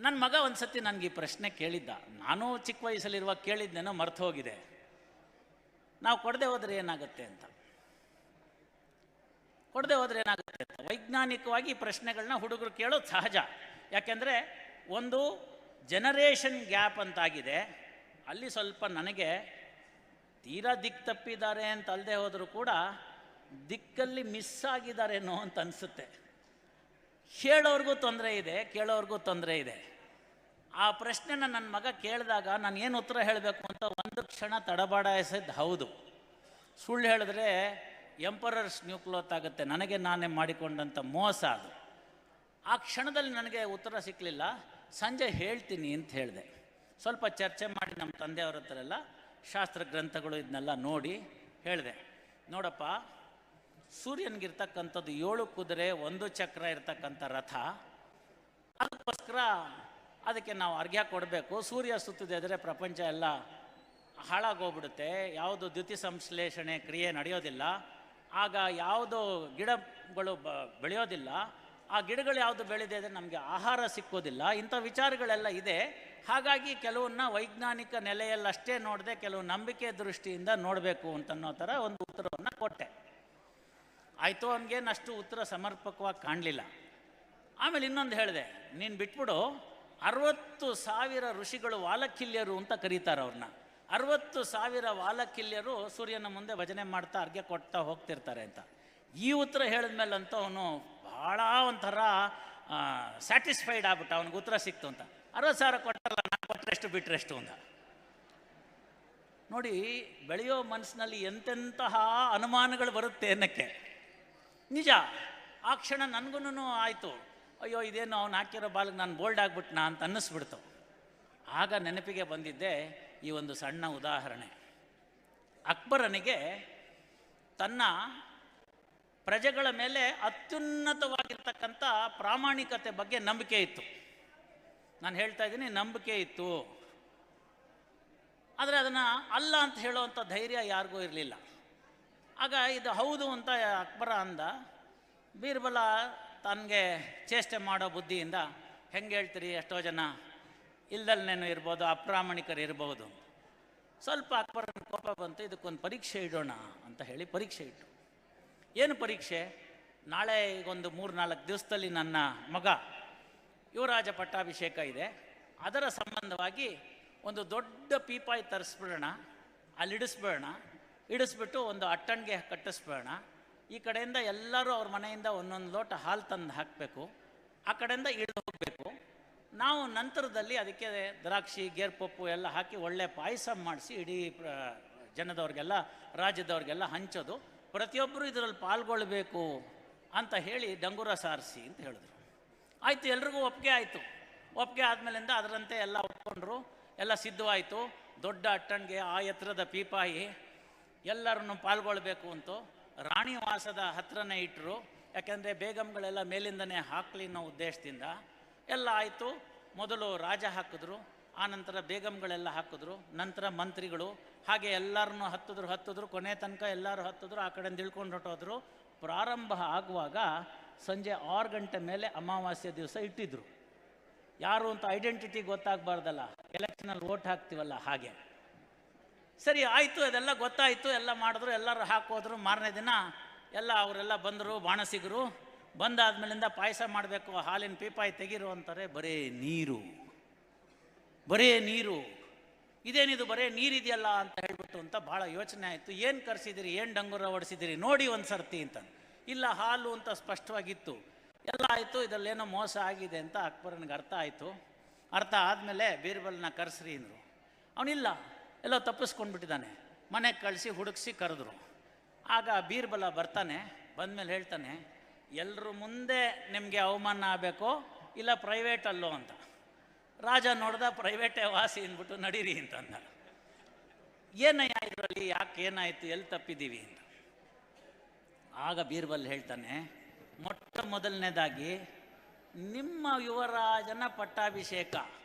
[SPEAKER 2] ನನ್ನ ಮಗ ಒಂದು ಸತಿ ನನಗೆ ಈ ಪ್ರಶ್ನೆ ಕೇಳಿದ್ದ. ನಾನು ಚಿಕ್ಕ ವಯಸ್ಸಲ್ಲಿರುವಾಗ ಕೇಳಿದ್ನೇನೋ ಮರ್ತು ಹೋಗಿದೆ. ನಾವು ಕೊಡದೆ ಹೋದರೆ ಏನಾಗುತ್ತೆ ಅಂತ, ಕೊಡದೆ ಹೋದರೆ ಏನಾಗುತ್ತೆ ಅಂತ ವೈಜ್ಞಾನಿಕವಾಗಿ ಈ ಪ್ರಶ್ನೆಗಳನ್ನ ಹುಡುಗರು ಕೇಳೋದು ಸಹಜ. ಯಾಕೆಂದರೆ ಒಂದು ಜನರೇಷನ್ ಗ್ಯಾಪ್ ಅಂತಾಗಿದೆ. ಅಲ್ಲಿ ಸ್ವಲ್ಪ ನನಗೆ ತೀರಾ ದಿಕ್ಕು ತಪ್ಪಿದ್ದಾರೆ ಅಂತ ಅಲ್ಲದೆ ಹೋದರೂ ಕೂಡ ದಿಕ್ಕಲ್ಲಿ ಮಿಸ್ ಆಗಿದ್ದಾರೇನೋ ಅಂತ ಅನಿಸುತ್ತೆ. ಹೇಳೋರ್ಗೂ ತೊಂದರೆ ಇದೆ, ಕೇಳೋರ್ಗೂ ತೊಂದರೆ ಇದೆ. ಆ ಪ್ರಶ್ನೆನ ನನ್ನ ಮಗ ಕೇಳಿದಾಗ ನಾನು ಏನು ಉತ್ತರ ಹೇಳಬೇಕು ಅಂತ ಒಂದು ಕ್ಷಣ ತಡಬಾಡಿಸಿದ್ದು ಹೌದು. ಸುಳ್ಳು ಹೇಳಿದ್ರೆ ಎಂಪರರ್ಸ್ ನ್ಯೂ ಕ್ಲೋತ್ ಆಗುತ್ತೆ, ನನಗೆ ನಾನೇ ಮಾಡಿಕೊಂಡಂಥ ಮೋಸ ಅದು. ಆ ಕ್ಷಣದಲ್ಲಿ ನನಗೆ ಉತ್ತರ ಸಿಕ್ಕಲಿಲ್ಲ. ಸಂಜೆ ಹೇಳ್ತೀನಿ ಅಂತ ಹೇಳಿದೆ. ಸ್ವಲ್ಪ ಚರ್ಚೆ ಮಾಡಿ ನಮ್ಮ ತಂದೆಯವ್ರ ಹತ್ರ ಎಲ್ಲ ಶಾಸ್ತ್ರ ಗ್ರಂಥಗಳು ಇದನ್ನೆಲ್ಲ ನೋಡಿ ಹೇಳಿದೆ, ನೋಡಪ್ಪ, ಸೂರ್ಯನಿಗಿರ್ತಕ್ಕಂಥದ್ದು 7 ಕುದುರೆ 1 ಚಕ್ರ ಇರ್ತಕ್ಕಂಥ ರಥ. ಅದಕ್ಕೋಸ್ಕರ ಅದಕ್ಕೆ ನಾವು ಅರ್ಘ್ಯ ಕೊಡಬೇಕು. ಸೂರ್ಯ ಸುತ್ತಿದ್ರೆ ಪ್ರಪಂಚ ಎಲ್ಲ ಹಾಳಾಗೋಗ್ಬಿಡುತ್ತೆ, ಯಾವುದು ದ್ಯುತಿ ಸಂಶ್ಲೇಷಣೆ ಕ್ರಿಯೆ ನಡೆಯೋದಿಲ್ಲ, ಆಗ ಯಾವುದು ಗಿಡಗಳು ಬೆಳೆಯೋದಿಲ್ಲ, ಆ ಗಿಡಗಳು ಯಾವುದು ಬೆಳೆದಿದೆ ಅಂದರೆ ನಮಗೆ ಆಹಾರ ಸಿಕ್ಕೋದಿಲ್ಲ. ಇಂಥ ವಿಚಾರಗಳೆಲ್ಲ ಇದೆ. ಹಾಗಾಗಿ ಕೆಲವನ್ನ ವೈಜ್ಞಾನಿಕ ನೆಲೆಯಲ್ಲಷ್ಟೇ ನೋಡದೆ ಕೆಲವು ನಂಬಿಕೆ ದೃಷ್ಟಿಯಿಂದ ನೋಡಬೇಕು ಅಂತನ್ನೋ ಥರ ಒಂದು ಉತ್ತರವನ್ನು ಕೊಟ್ಟೆ. ಆಯಿತು, ಅವನಿಗೇನು ಅಷ್ಟು ಉತ್ತರ ಸಮರ್ಪಕವಾಗಿ ಕಾಣಲಿಲ್ಲ. ಆಮೇಲೆ ಇನ್ನೊಂದು ಹೇಳಿದೆ, ನೀನು ಬಿಟ್ಬಿಡು, 60,000 ಋಷಿಗಳು ವಾಲಕಿಲ್ಯರು ಅಂತ ಕರೀತಾರೆ ಅವ್ರನ್ನ. 60,000 ವಾಲಕಿಲ್ಯರು ಸೂರ್ಯನ ಮುಂದೆ ಭಜನೆ ಮಾಡ್ತಾ ಅರ್ಘ್ಯ ಕೊಡ್ತಾ ಹೋಗ್ತಿರ್ತಾರೆ ಅಂತ. ಈ ಉತ್ತರ ಹೇಳಿದ್ಮೇಲಂತೂ ಅವನು ಭಾಳ ಒಂಥರ ಸ್ಯಾಟಿಸ್ಫೈಡ್ ಆಗ್ಬಿಟ್ಟ. ಅವನಿಗೆ ಉತ್ತರ ಸಿಕ್ತು ಅಂತ. 60,000 ಕೊಟ್ಟರಲ್ಲ, ನಾನು ಕೊಟ್ಟರೆಷ್ಟು ಬಿಟ್ಟರೆಷ್ಟು ಅಂತ. ನೋಡಿ, ಬೆಳೆಯೋ ಮನಸ್ಸಿನಲ್ಲಿ ಎಂತೆಂತಹ ಅನುಮಾನಗಳು ಬರುತ್ತೆ ಅನ್ನಕ್ಕೆ. ನಿಜ, ಆ ಕ್ಷಣ ನನಗೂ ಆಯಿತು, ಅಯ್ಯೋ ಇದೇನು ಅವ್ನು ಹಾಕಿರೋ ಬಾಲ್ಗೆ ನಾನು ಬೋಲ್ಡ್ ಆಗಿಬಿಟ್ನಾ ಅಂತ ಅನ್ನಿಸ್ಬಿಡ್ತು. ಆಗ ನೆನಪಿಗೆ ಬಂದಿದ್ದೆ ಈ ಒಂದು ಸಣ್ಣ ಉದಾಹರಣೆ. ಅಕ್ಬರನಿಗೆ ತನ್ನ ಪ್ರಜೆಗಳ ಮೇಲೆ ಅತ್ಯುನ್ನತವಾಗಿರ್ತಕ್ಕಂಥ ಪ್ರಾಮಾಣಿಕತೆ ಬಗ್ಗೆ ನಂಬಿಕೆ ಇತ್ತು. ನಾನು ಹೇಳ್ತಾ ಇದ್ದೀನಿ, ನಂಬಿಕೆ ಇತ್ತು. ಆದರೆ ಅದನ್ನು ಅಲ್ಲ ಅಂತ ಹೇಳುವಂಥ ಧೈರ್ಯ ಯಾರಿಗೂ ಇರಲಿಲ್ಲ. ಆಗ ಇದು ಹೌದು ಅಂತ ಅಕ್ಬರ ಅಂದ. ಬೀರ್ಬಲ ತನಗೆ ಚೇಷ್ಟೆ ಮಾಡೋ ಬುದ್ಧಿಯಿಂದ, ಹೆಂಗೆ ಹೇಳ್ತೀರಿ, ಎಷ್ಟೋ ಜನ ಇಲ್ದಲ್ನೇನು ಇರ್ಬೋದು, ಅಪ್ರಾಮಾಣಿಕರು ಇರ್ಬೋದು. ಸ್ವಲ್ಪ ಅಕ್ಬರನ ಕೋಪ ಬಂತು, ಇದಕ್ಕೊಂದು ಪರೀಕ್ಷೆ ಇಡೋಣ ಅಂತ ಹೇಳಿ ಪರೀಕ್ಷೆ ಇಟ್ಟು. ಏನು ಪರೀಕ್ಷೆ? ನಾಳೆ ಈಗೊಂದು 3-4 ದಿವಸದಲ್ಲಿ ನನ್ನ ಮಗ ಯುವರಾಜ ಪಟ್ಟಾಭಿಷೇಕ ಇದೆ. ಅದರ ಸಂಬಂಧವಾಗಿ ಒಂದು ದೊಡ್ಡ ಪೀಪಾಯಿ ತರಿಸ್ಬಿಡೋಣ, ಅಲ್ಲಿ ಇಡಿಸ್ಬಿಟ್ಟು ಒಂದು ಅಟ್ಟಣಿಗೆ ಕಟ್ಟಿಸ್ಬೇಡ. ಈ ಕಡೆಯಿಂದ ಎಲ್ಲರೂ ಅವ್ರ ಮನೆಯಿಂದ ಒಂದೊಂದು ಲೋಟ ಹಾಲು ತಂದು ಹಾಕಬೇಕು, ಆ ಕಡೆಯಿಂದ ಇಳಿದು ಹೋಗಬೇಕು. ನಾವು ನಂತರದಲ್ಲಿ ಅದಕ್ಕೆ ದ್ರಾಕ್ಷಿ ಗೇರ್ಪಪ್ಪು ಎಲ್ಲ ಹಾಕಿ ಒಳ್ಳೆ ಪಾಯಸ ಮಾಡಿಸಿ ಇಡೀ ಜನದವ್ರಿಗೆಲ್ಲ, ರಾಜ್ಯದವ್ರಿಗೆಲ್ಲ ಹಂಚೋದು, ಪ್ರತಿಯೊಬ್ಬರು ಇದರಲ್ಲಿ ಪಾಲ್ಗೊಳ್ಬೇಕು ಅಂತ ಹೇಳಿ ಡಂಗೂರ ಸಾರಿಸಿ ಅಂತ ಹೇಳಿದ್ರು. ಆಯಿತು, ಎಲ್ರಿಗೂ ಒಪ್ಪಿಗೆ ಆಯಿತು. ಒಪ್ಪಿಗೆ ಆದಮೇಲಿಂದ ಅದರಂತೆ ಎಲ್ಲ ಒಪ್ಕೊಂಡ್ರು, ಎಲ್ಲ ಸಿದ್ಧವಾಯಿತು. ದೊಡ್ಡ ಅಟ್ಟಣಿಗೆ, ಆ ಎತ್ತರದ ಪೀಪಾಯಿ, ಎಲ್ಲರನ್ನು ಪಾಲ್ಗೊಳ್ಬೇಕು ಅಂತ ರಾಣಿ ವಾಸದ ಹತ್ರನೇ ಇಟ್ಟರು. ಯಾಕೆಂದರೆ ಬೇಗಂಗಳೆಲ್ಲ ಮೇಲಿಂದನೇ ಹಾಕಲಿ ಅನ್ನೋ ಉದ್ದೇಶದಿಂದ ಎಲ್ಲ ಆಯಿತು. ಮೊದಲು ರಾಜ ಹಾಕಿದ್ರು, ಆನಂತರ ಬೇಗಂಗಳೆಲ್ಲ ಹಾಕಿದ್ರು, ನಂತರ ಮಂತ್ರಿಗಳು, ಹಾಗೆ ಎಲ್ಲರನ್ನೂ ಹತ್ತಿದ್ರು. ಕೊನೆ ತನಕ ಎಲ್ಲರೂ ಹತ್ತಿದ್ರು, ಆ ಕಡೆಯಿಂದ ಇಳ್ಕೊಂಡು ಹೊಟ್ಟೋದ್ರು. ಪ್ರಾರಂಭ ಆಗುವಾಗ ಸಂಜೆ 6 ಗಂಟೆ ಮೇಲೆ ಅಮಾವಾಸ್ಯೆ ದಿವಸ ಇಟ್ಟಿದ್ರು. ಯಾರು ಅಂತ ಐಡೆಂಟಿಟಿ ಗೊತ್ತಾಗಬಾರ್ದಲ್ಲ, ಎಲೆಕ್ಷನಲ್ಲಿ ವೋಟ್ ಹಾಕ್ತೀವಲ್ಲ ಹಾಗೆ. ಸರಿ ಆಯಿತು, ಅದೆಲ್ಲ ಗೊತ್ತಾಯಿತು, ಎಲ್ಲ ಮಾಡಿದ್ರು, ಎಲ್ಲರೂ ಹಾಕೋದ್ರು. ಮಾರನೇ ದಿನ ಎಲ್ಲ ಅವರೆಲ್ಲ ಬಂದರು, ಬಾಣಸಿಗರು. ಬಂದಾದ್ಮೇಲಿಂದ ಪಾಯಸ ಮಾಡಬೇಕು, ಹಾಲಿನ ಪೀಪಾಯಿ ತೆಗೀರು ಅಂತಾರೆ. ಬರೇ ನೀರು, ಇದೇನಿದು ಬರೇ ನೀರಿದೆಯಲ್ಲ ಅಂತ ಹೇಳ್ಬಿಟ್ಟು ಅಂತ ಭಾಳ ಯೋಚನೆ ಆಯಿತು. ಏನು ಕರೆಸಿದಿರಿ, ಏನು ಡಂಗುರ ಹೊಡಿಸಿದಿರಿ, ನೋಡಿ ಒಂದು ಸರ್ತಿ ಅಂತ. ಇಲ್ಲ, ಹಾಲು ಅಂತ ಸ್ಪಷ್ಟವಾಗಿತ್ತು. ಎಲ್ಲ ಆಯಿತು, ಇದರಲ್ಲೇನೋ ಮೋಸ ಆಗಿದೆ ಅಂತ ಅಕ್ಬರನಿಗೆ ಅರ್ಥ ಆಯಿತು. ಅರ್ಥ ಆದಮೇಲೆ ಬೀರ್ಬಲ್ನ ಕರೆಸ್ರಿ ಅಂದರು. ಅವನಿಲ್ಲ, ಎಲ್ಲೋ ತಪ್ಪಿಸ್ಕೊಂಡ್ಬಿಟ್ಟಿದ್ದಾನೆ. ಮನೆಗೆ ಕಳಿಸಿ ಹುಡುಕಿಸಿ ಕರೆದ್ರು. ಆಗ ಬೀರ್ಬಲ ಬರ್ತಾನೆ. ಬಂದಮೇಲೆ ಹೇಳ್ತಾನೆ, ಎಲ್ಲರ ಮುಂದೆ ನಿಮಗೆ ಅವಮಾನ ಆಗಬೇಕೋ ಇಲ್ಲ ಪ್ರೈವೇಟಲ್ಲೋ ಅಂತ. ರಾಜ ನೋಡ್ದ, ಪ್ರೈವೇಟೇ ವಾಸಿ ಅಂದ್ಬಿಟ್ಟು ನಡೀರಿ ಅಂತಂದ. ಏನಯ್ಯ ಇದರಲ್ಲಿ, ಯಾಕೆ ಏನಾಯಿತು, ಎಲ್ಲಿ ತಪ್ಪಿದ್ದೀವಿ ಅಂತ. ಆಗ ಬೀರ್ಬಲ್ ಹೇಳ್ತಾನೆ, ಮೊಟ್ಟ ಮೊದಲನೇದಾಗಿ ನಿಮ್ಮ ಯುವರಾಜನ ಪಟ್ಟಾಭಿಷೇಕ,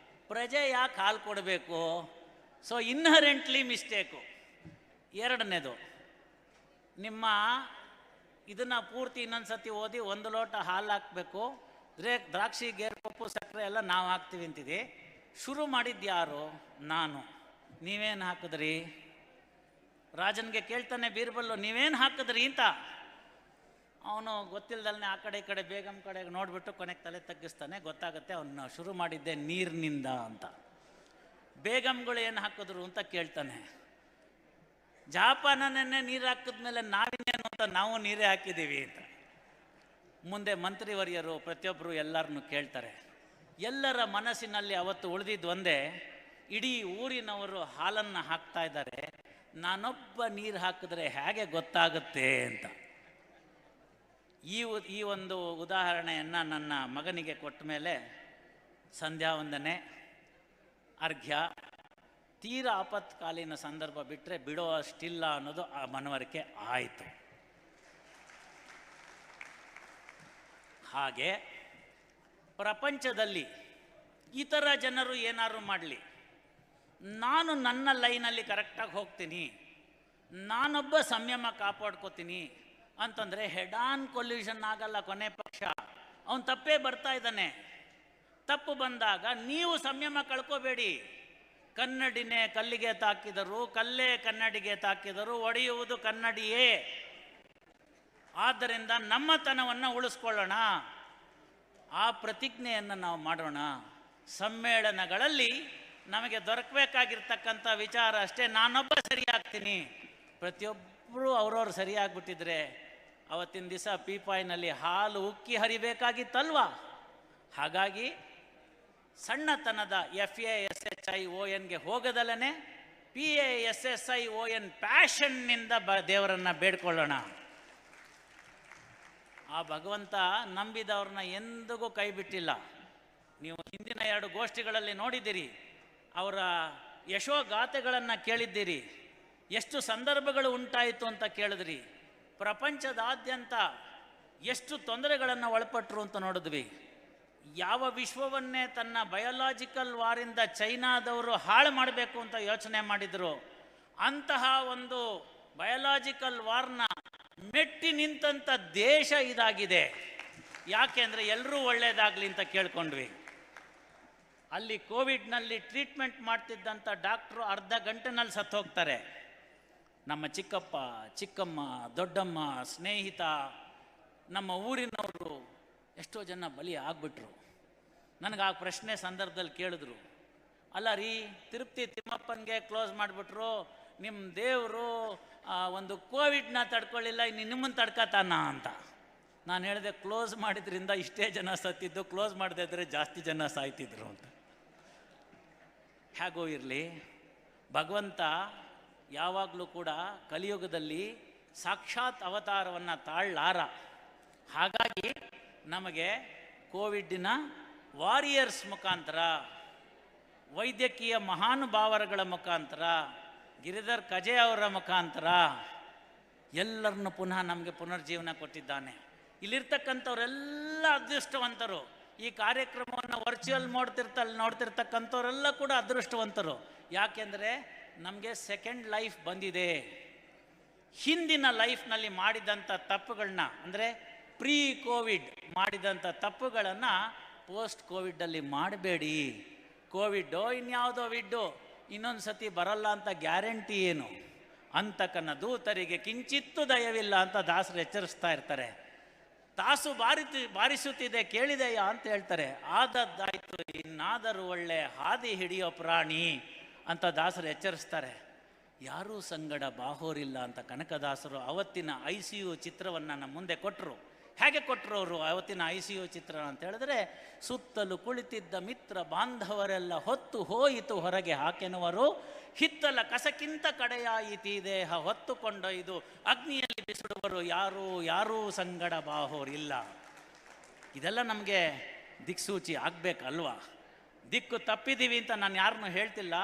[SPEAKER 2] ಪ್ರಜೆ ಯಾಕೆ ಹಾಲು ಕೊಡಬೇಕು? So inherently mistake. ಎರಡನೇದು, ನಿಮ್ಮ ಇದನ್ನು ಪೂರ್ತಿ ಇನ್ನೊಂದು ಸತಿ ಓದಿ 1 ಲೋಟ ಹಾಲು ಹಾಕಬೇಕು, ದ್ರಾಕ್ಷಿ ಗೇರುಪಪ್ಪು ಸಕ್ಕರೆ ಎಲ್ಲ ನಾವು ಹಾಕ್ತೀವಿ ಅಂತಿದೆ. ಶುರು ಮಾಡಿದ್ದು ಯಾರು? ನಾನು. ನೀವೇನು ಹಾಕಿದ್ರಿ? ರಾಜನಿಗೆ ಕೇಳ್ತಾನೆ ಬೀರ್ಬಲ್ಲು, ನೀವೇನು ಹಾಕಿದ್ರಿ ಅಂತ. ಅವನು ಗೊತ್ತಿಲ್ಲದಲ್ಲೇ ಆ ಕಡೆ ಈ ಕಡೆ ಬೇಗಂ ಕಡೆಗೆ ನೋಡಿಬಿಟ್ಟು ಕೊನೆಗೆ ತಲೆ ತಗ್ಗಿಸ್ತಾನೆ. ಗೊತ್ತಾಗುತ್ತೆ ಅವನು ಶುರು ಮಾಡಿದ್ದೆ ನೀರಿನಿಂದ ಅಂತ. ಬೇಗಂಗಳು ಏನು ಹಾಕಿದ್ರು ಅಂತ ಕೇಳ್ತಾನೆ. ಜಾಪಾನನ್ನೇ ನೀರು ಹಾಕಿದ್ಮೇಲೆ ನಾವಿನ್ನೇನು ಅಂತ ನಾವು ನೀರೇ ಹಾಕಿದ್ದೀವಿ ಅಂತ. ಮುಂದೆ ಮಂತ್ರಿವರ್ಯರು ಪ್ರತಿಯೊಬ್ಬರು ಎಲ್ಲರನ್ನು ಕೇಳ್ತಾರೆ. ಎಲ್ಲರ ಮನಸ್ಸಿನಲ್ಲಿ ಅವತ್ತು ಉಳಿದಿದ್ದು ಒಂದೇ, ಇಡೀ ಊರಿನವರು ಹಾಲನ್ನು ಹಾಕ್ತಾ ಇದ್ದಾರೆ, ನಾನೊಬ್ಬ ನೀರು ಹಾಕಿದ್ರೆ ಹೇಗೆ ಗೊತ್ತಾಗುತ್ತೆ ಅಂತ. ಈ ಒಂದು ಉದಾಹರಣೆಯನ್ನು ನನ್ನ ಮಗನಿಗೆ ಕೊಟ್ಟ ಮೇಲೆ ಸಂಧ್ಯಾ ವಂದನೆ, ಅರ್ಘ್ಯ, ತೀರಾ ಆಪತ್ಕಾಲೀನ ಸಂದರ್ಭ ಬಿಟ್ಟರೆ ಬಿಡೋ ಅಷ್ಟಿಲ್ಲ ಅನ್ನೋದು ಆ ಮನವರಿಕೆ ಆಯಿತು. ಹಾಗೆ ಪ್ರಪಂಚದಲ್ಲಿ ಇತರ ಜನರು ಏನಾದ್ರು ಮಾಡಲಿ, ನಾನು ನನ್ನ ಲೈನಲ್ಲಿ ಕರೆಕ್ಟಾಗಿ ಹೋಗ್ತೀನಿ, ನಾನೊಬ್ಬ ಸಂಯಮ ಕಾಪಾಡ್ಕೋತೀನಿ ಅಂತಂದರೆ ಹೆಡ್ ಆನ್ ಕೊಲ್ಯೂಷನ್ ಆಗಲ್ಲ. ಕೊನೆ ಪಕ್ಷ ಅವನು ತಪ್ಪೇ ಬರ್ತಾ ಇದ್ದಾನೆ. ತಪ್ಪು ಬಂದಾಗ ನೀವು ಸಂಯಮ ಕಳ್ಕೋಬೇಡಿ. ಕನ್ನಡಿನೇ ಕಲ್ಲಿಗೆ ತಾಕಿದರು, ಕಲ್ಲೇ ಕನ್ನಡಿಗೆ ತಾಕಿದರು, ಒಡೆಯುವುದು ಕನ್ನಡಿಯೇ. ಆದ್ದರಿಂದ ನಮ್ಮತನವನ್ನು ಉಳಿಸ್ಕೊಳ್ಳೋಣ, ಆ ಪ್ರತಿಜ್ಞೆಯನ್ನು ನಾವು ಮಾಡೋಣ. ಸಮ್ಮೇಳನಗಳಲ್ಲಿ ನಮಗೆ ದೊರಕಬೇಕಾಗಿರ್ತಕ್ಕಂಥ ವಿಚಾರ ಅಷ್ಟೇ, ನಾನೊಬ್ಬ ಸರಿಯಾಗ್ತೀನಿ. ಪ್ರತಿಯೊಬ್ಬರು ಅವ್ರವ್ರು ಸರಿಯಾಗ್ಬಿಟ್ಟಿದ್ರೆ ಅವತ್ತಿನ ದಿವಸ ಪೀಪಾಯಿನಲ್ಲಿ ಹಾಲು ಉಕ್ಕಿ ಹರಿಬೇಕಾಗಿತ್ತಲ್ವಾ? ಹಾಗಾಗಿ ಸಣ್ಣತನದ FASHIONಗೆ ಹೋಗದಲ್ಲೇ PASSION ಪ್ಯಾಷನ್ನಿಂದ ದೇವರನ್ನು ಬೇಡ್ಕೊಳ್ಳೋಣ. ಆ ಭಗವಂತ ನಂಬಿದವ್ರನ್ನ ಎಂದಿಗೂ ಕೈ ಬಿಟ್ಟಿಲ್ಲ. ನೀವು ಹಿಂದಿನ 2 ಗೋಷ್ಠಿಗಳಲ್ಲಿ ನೋಡಿದ್ದೀರಿ, ಅವರ ಯಶೋಗಾಥೆಗಳನ್ನು ಕೇಳಿದ್ದೀರಿ, ಎಷ್ಟು ಸಂದರ್ಭಗಳು ಉಂಟಾಯಿತು ಅಂತ ಕೇಳಿದ್ರಿ. ಪ್ರಪಂಚದಾದ್ಯಂತ ಎಷ್ಟು ತೊಂದರೆಗಳನ್ನು ಒಳಪಟ್ಟರು ಅಂತ ನೋಡಿದ್ವಿ. ಯಾವ ವಿಶ್ವವನ್ನೇ ತನ್ನ ಬಯೋಲಾಜಿಕಲ್ ವಾರಿಂದ ಚೈನಾದವರು ಹಾಳು ಮಾಡಬೇಕು ಅಂತ ಯೋಚನೆ ಮಾಡಿದರು, ಅಂತಹ ಒಂದು ಬಯೋಲಾಜಿಕಲ್ ವಾರ್ನ ಮೆಟ್ಟಿ ನಿಂತಂಥ ದೇಶ ಇದಾಗಿದೆ. ಯಾಕೆಂದರೆ ಎಲ್ಲರೂ ಒಳ್ಳೆಯದಾಗಲಿ ಅಂತ ಕೇಳ್ಕೊಂಡ್ವಿ. ಅಲ್ಲಿ ಕೋವಿಡ್ನಲ್ಲಿ ಟ್ರೀಟ್ಮೆಂಟ್ ಮಾಡ್ತಿದ್ದಂಥ ಡಾಕ್ಟ್ರು ಅರ್ಧ ಗಂಟೆನಲ್ಲಿ ಸತ್ತು ಹೋಗ್ತಾರೆ. ನಮ್ಮ ಚಿಕ್ಕಪ್ಪ, ಚಿಕ್ಕಮ್ಮ, ದೊಡ್ಡಮ್ಮ, ಸ್ನೇಹಿತ, ನಮ್ಮ ಊರಿನವರು ಎಷ್ಟೋ ಜನ ಬಲಿ ಆಗ್ಬಿಟ್ರು. ನನಗೆ ಆ ಪ್ರಶ್ನೆ ಸಂದರ್ಭದಲ್ಲಿ ಕೇಳಿದ್ರು, ಅಲ್ಲ ರೀ, ತಿರುಪತಿ ತಿಮ್ಮಪ್ಪನಿಗೆ ಕ್ಲೋಸ್ ಮಾಡಿಬಿಟ್ರು, ನಿಮ್ಮ ದೇವರು ಒಂದು ಕೋವಿಡ್ನ ತಡ್ಕೊಳ್ಳಿಲ್ಲ, ಇನ್ನು ನಿಮ್ಮನ್ನು ತಡ್ಕತಾನ ಅಂತ. ನಾನು ಹೇಳಿದೆ, ಕ್ಲೋಸ್ ಮಾಡಿದ್ರಿಂದ ಇಷ್ಟೇ ಜನ ಸತ್ತಿದ್ದು, ಕ್ಲೋಸ್ ಮಾಡದೇ ಇದ್ದರೆ ಜಾಸ್ತಿ ಜನ ಸಾಯ್ತಿದ್ರು ಅಂತ. ಹೇಗೋ ಇರಲಿ, ಭಗವಂತ ಯಾವಾಗಲೂ ಕೂಡ ಕಲಿಯುಗದಲ್ಲಿ ಸಾಕ್ಷಾತ್ ಅವತಾರವನ್ನು ತಾಳಲಾರ. ಹಾಗಾಗಿ ನಮಗೆ ಕೋವಿಡ್ಡಿನ ವಾರಿಯರ್ಸ್ ಮುಖಾಂತರ, ವೈದ್ಯಕೀಯ ಮಹಾನುಭಾವರುಗಳ ಮುಖಾಂತರ, ಗಿರಿಧರ್ ಕಜೆ ಅವರ ಮುಖಾಂತರ ಎಲ್ಲರನ್ನು ಪುನಃ ನಮಗೆ ಪುನರ್ಜೀವನ ಕೊಟ್ಟಿದ್ದಾನೆ. ಇಲ್ಲಿರ್ತಕ್ಕಂಥವರೆಲ್ಲ ಅದೃಷ್ಟವಂತರು. ಈ ಕಾರ್ಯಕ್ರಮವನ್ನು ವರ್ಚುವಲ್ ನೋಡ್ತಿರ್ತಕ್ಕಂಥವರೆಲ್ಲ ಕೂಡ ಅದೃಷ್ಟವಂತರು. ಯಾಕೆಂದರೆ ನಮಗೆ ಸೆಕೆಂಡ್ ಲೈಫ್ ಬಂದಿದೆ. ಹಿಂದಿನ ಲೈಫ್ನಲ್ಲಿ ಮಾಡಿದಂಥ ತಪ್ಪುಗಳನ್ನ, ಅಂದರೆ ಪ್ರೀ ಕೋವಿಡ್ ಮಾಡಿದಂಥ ತಪ್ಪುಗಳನ್ನು ಪೋಸ್ಟ್ ಕೋವಿಡಲ್ಲಿ ಮಾಡಬೇಡಿ. ಕೋವಿಡ್ಡೋ ಇನ್ಯಾವುದೋ ವಿಡ್ಡು ಇನ್ನೊಂದು ಸತಿ ಬರಲ್ಲ ಅಂತ ಗ್ಯಾರಂಟಿ ಏನು? ಅಂತಕನ ದೂತರಿಗೆ ಕಿಂಚಿತ್ತೂ ದಯವಿಲ್ಲ ಅಂತ ದಾಸರು ಎಚ್ಚರಿಸ್ತಾ ಇರ್ತಾರೆ. ತಾಸು ಬಾರಿಸುತ್ತಿದೆ ಕೇಳಿದೆಯಾ ಅಂತ ಹೇಳ್ತಾರೆ. ಆದದ್ದಾಯ್ತು, ಇನ್ನಾದರೂ ಒಳ್ಳೆ ಹಾದಿ ಹಿಡಿಯೋ ಪ್ರಾಣಿ ಅಂತ ದಾಸರು ಎಚ್ಚರಿಸ್ತಾರೆ. ಯಾರೂ ಸಂಗಡ ಬಾಹೋರಿಲ್ಲ ಅಂತ ಕನಕದಾಸರು ಅವತ್ತಿನ ICU ಚಿತ್ರವನ್ನು ನಮ್ಮ ಮುಂದೆ ಕೊಟ್ಟರು. ಹೇಗೆ ಕೊಟ್ಟರು ಅವರು ಅವತ್ತಿನ ICU ಚಿತ್ರ ಅಂತ ಹೇಳಿದ್ರೆ, ಸುತ್ತಲೂ ಕುಳಿತಿದ್ದ ಮಿತ್ರ ಬಾಂಧವರೆಲ್ಲ ಹೊತ್ತು ಹೋಯಿತು ಹೊರಗೆ ಹಾಕೆನುವರು, ಹಿತ್ತಲ ಕಸಕ್ಕಿಂತ ಕಡೆಯಾಯಿತಿ ದೇಹ ಹೊತ್ತುಕೊಂಡೊಯ್ದು ಅಗ್ನಿಯಲ್ಲಿ ಬಿಸಿಡುವರು, ಯಾರೂ ಸಂಗಡ ಬಾಹೋರಿಲ್ಲ. ಇದೆಲ್ಲ ನಮಗೆ ದಿಕ್ಸೂಚಿ ಆಗಬೇಕಲ್ವಾ? ದಿಕ್ಕು ತಪ್ಪಿದ್ದೀವಿ ಅಂತ ನಾನು ಯಾರನ್ನೂ ಹೇಳ್ತಿಲ್ಲ.